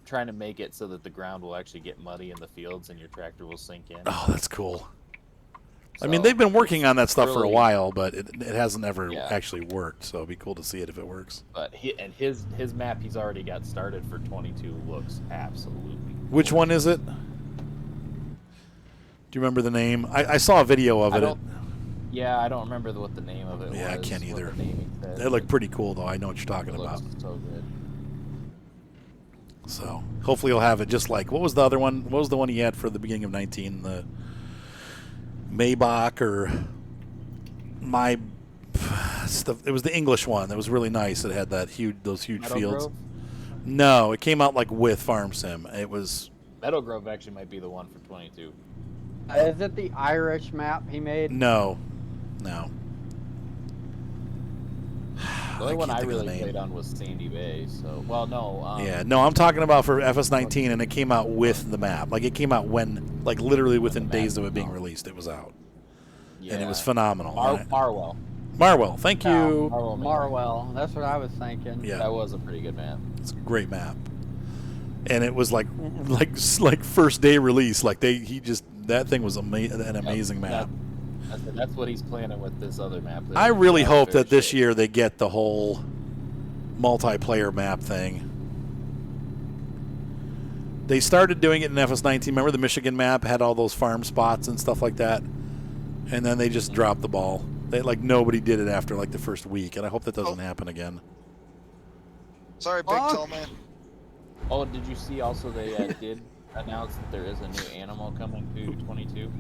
trying to make it so that the ground will actually get muddy in the fields and your tractor will sink in. Oh, that's cool. I mean, So, they've been working it's on that stuff for a really- while, but it hasn't ever Yeah. actually worked. So it'd be cool to see it if it works. But his map he's already got started for 22 looks absolutely. Which gorgeous. one is it? Do you remember the name? I saw a video of I it. don't. Yeah, I don't remember what the name of it was. Yeah, I can't what either. the naming said, They look but pretty cool, though. I know what you're talking it about. looks so good. So hopefully you'll have it just like, what was the other one? What was the one he had for the beginning of 19? The Maybach or my stuff. It was the English one that was really nice. It had those huge Meadow fields. Grove? No, it came out like with Farm Sim. It was Meadow Grove actually might be the one for 22. Is it the Irish map he made? no. The only one can't I think of the really name. played on was Sandy Bay. So, well, no. Yeah, no, I'm talking about for FS19, and it came out with the map. Like it came out when, like literally within map days of it came being out. released, it was out. Yeah. and it was phenomenal. Marwell. Marwell, thank you. Marwell. Marwell. That's what I was thinking. Yeah. That was a pretty good map. It's a great map, and it was like first day release. Like that thing was an amazing map. That's what he's planning with this other map. I really hope that this year they get the whole multiplayer map thing. They started doing it in FS19. Remember the Michigan map had all those farm spots and stuff like that, and then they just dropped the ball. Nobody did it after like the first week, and I hope that doesn't happen again. Sorry, big tall man. Oh, did you see also they did announce that there is a new animal coming to 22?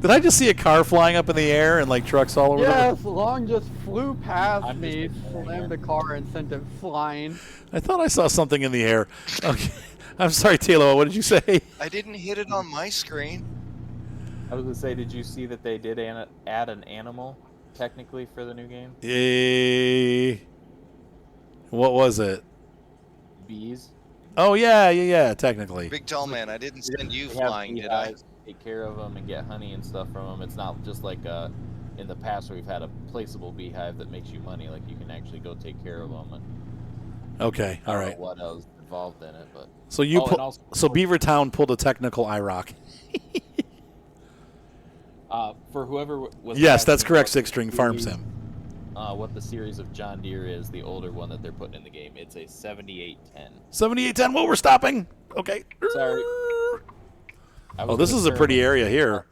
Did I just see a car flying up in the air and like trucks all over? Yes, Long just flew past I'm me, just ignoring slammed her. the car, and sent it flying. I thought I saw something in the air. Okay, I'm sorry, Taylor. What did you say? I didn't hit it on my screen. I was gonna say, did you see that they did add an animal technically for the new game? What was it? Bees. Oh yeah. Technically. Big tall man, I didn't send you They have flying, did I? beehives to take care of them and get honey and stuff from them. It's not just like in the past where we've had a placeable beehive that makes you money. Like you can actually go take care of them. And Okay. I All don't know right. what else involved in it, but So you and also- so Beavertown pulled a technical IROC. for whoever was Yes, that's asking correct. what Six string the farm series- sim. What the series of John Deere is, the older one that they're putting in the game. It's a 7810. 7810. Whoa, we're stopping. Okay. Sorry. I Oh, was this gonna is a turn pretty it- area here.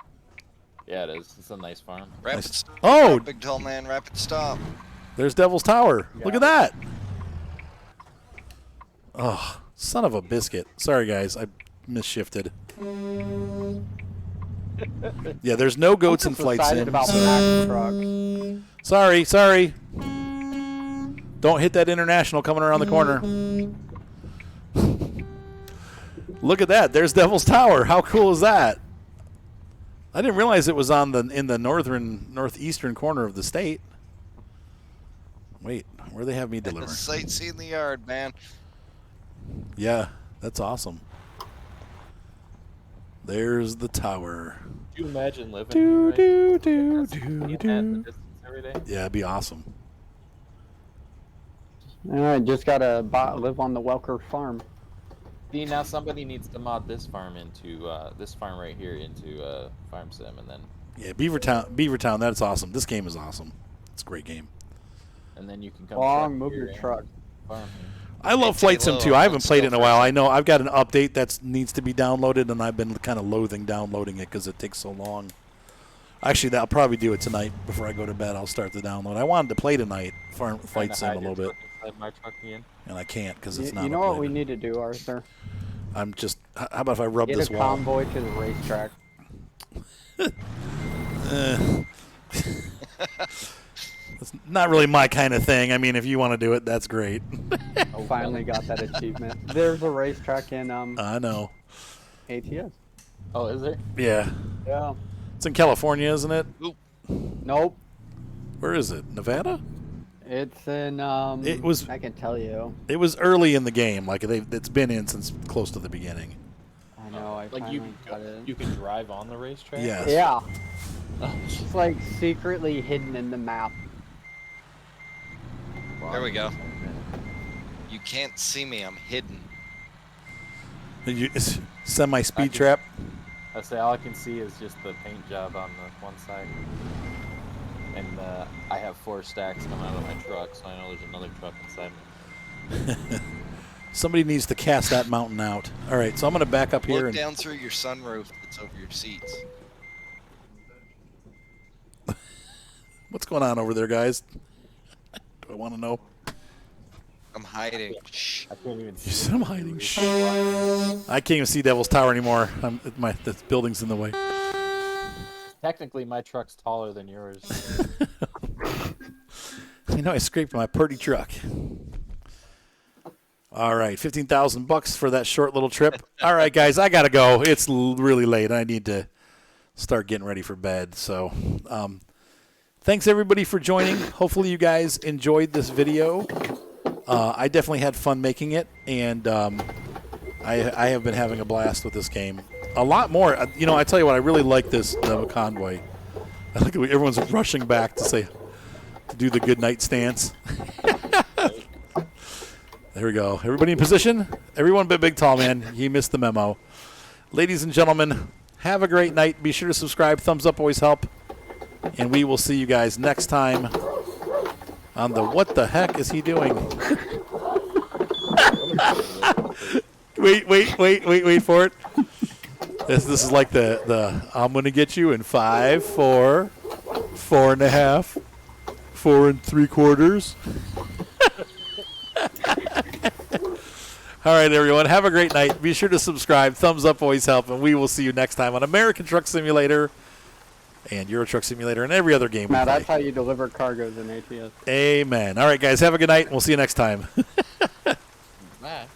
Yeah, it is. It's a nice farm. Rapid Nice. stop. Oh, Big tall man, rapid stop. there's Devil's Tower. Look at Got that. Oh, son of a biscuit. Sorry, guys. I misshifted. Yeah, there's no goats in I'm just flight excited sims. about Mack trucks. Sorry. Don't hit that international coming around the corner. Look at that. There's Devil's Tower. How cool is that? I didn't realize it was in the northeastern corner of the state. Wait, where do they have me deliver? Sightseeing the yard, man. Yeah, that's awesome. There's the tower. Could you imagine living Do, here? do, Right? do, Seeing do, that in the do. distance every day? Yeah, it'd be awesome. All right, just gotta live on the Welker farm. See, now somebody needs to mod this farm into this farm right here into farm sim, and then Yeah, Beavertown, that's awesome. This game is awesome. It's a great game. you can come. Long, truck move here your and truck. farm here. I love Hey, Flight Sim Taylor, 2. I haven't let's played go it in a for a while. I second. know I've got an update that needs to be downloaded, and I've been kind of loathing downloading it because it takes so long. Actually, I'll probably do it tonight before I go to bed. I'll start the download. I wanted to play tonight, Trying Flight to Sim a hide your little bit, truck inside my truck again. and I can't because it's You, not. you know what uploaded. we need to do, Arthur? I'm just. How about if I rub Get this a wall? convoy to the racetrack. It's not really my kind of thing. I mean, if you want to do it, that's great. Finally got that achievement. There's a racetrack in I know. ATS. Oh, is there? Yeah, Yeah. it's in California, isn't it? Nope. Where is it? Nevada? It's in. It was- I can tell you. It was early in the game. Like it's been in since close to the beginning. I know. I Like finally got it. you can drive on the racetrack. Yes. Yeah. Oh, It's like secretly hidden in the map. There we go. You can't see me, I'm hidden. It's semi-speed I can- trap. I say all I can see is just the paint job on the one side, and I have 4 stacks coming out of my truck, so I know there's another truck inside me. Somebody needs to cast that mountain out. All right, so I'm going to back up here. Look And, down through your sunroof that's over your seats. what's going on over there, guys? Do I want to know? I'm hiding. Shh. I can't even You see. said I'm hiding. Shh. I can't even see Devil's Tower anymore. The building's in the way. Technically, my truck's taller than yours. You know, I scraped my purdy truck. All right, $15,000 for that short little trip. All right, guys, I gotta go. It's really late. I need to start getting ready for bed. So, thanks everybody for joining. Hopefully, you guys enjoyed this video. I definitely had fun making it, and I have been having a blast with this game. A lot more. You know, I tell you what, I really like the Convoy. I like everyone's rushing back to do the good night stance. There we go. Everybody in position. Everyone but Big Tall Man. He missed the memo. Ladies and gentlemen, have a great night. Be sure to subscribe. Thumbs up always help. And we will see you guys next time on the What the Heck is he doing? Wait for it. This is like the I'm going to get you in 5, 4, 4.5, 4 3/4. All right, everyone. Have a great night. Be sure to subscribe. Thumbs up always help. And we will see you next time on American Truck Simulator and Euro Truck Simulator and every other game we Now play. that's how you deliver cargoes in ATS. Amen. All right, guys. Have a good night. And we'll see you next time. Bye.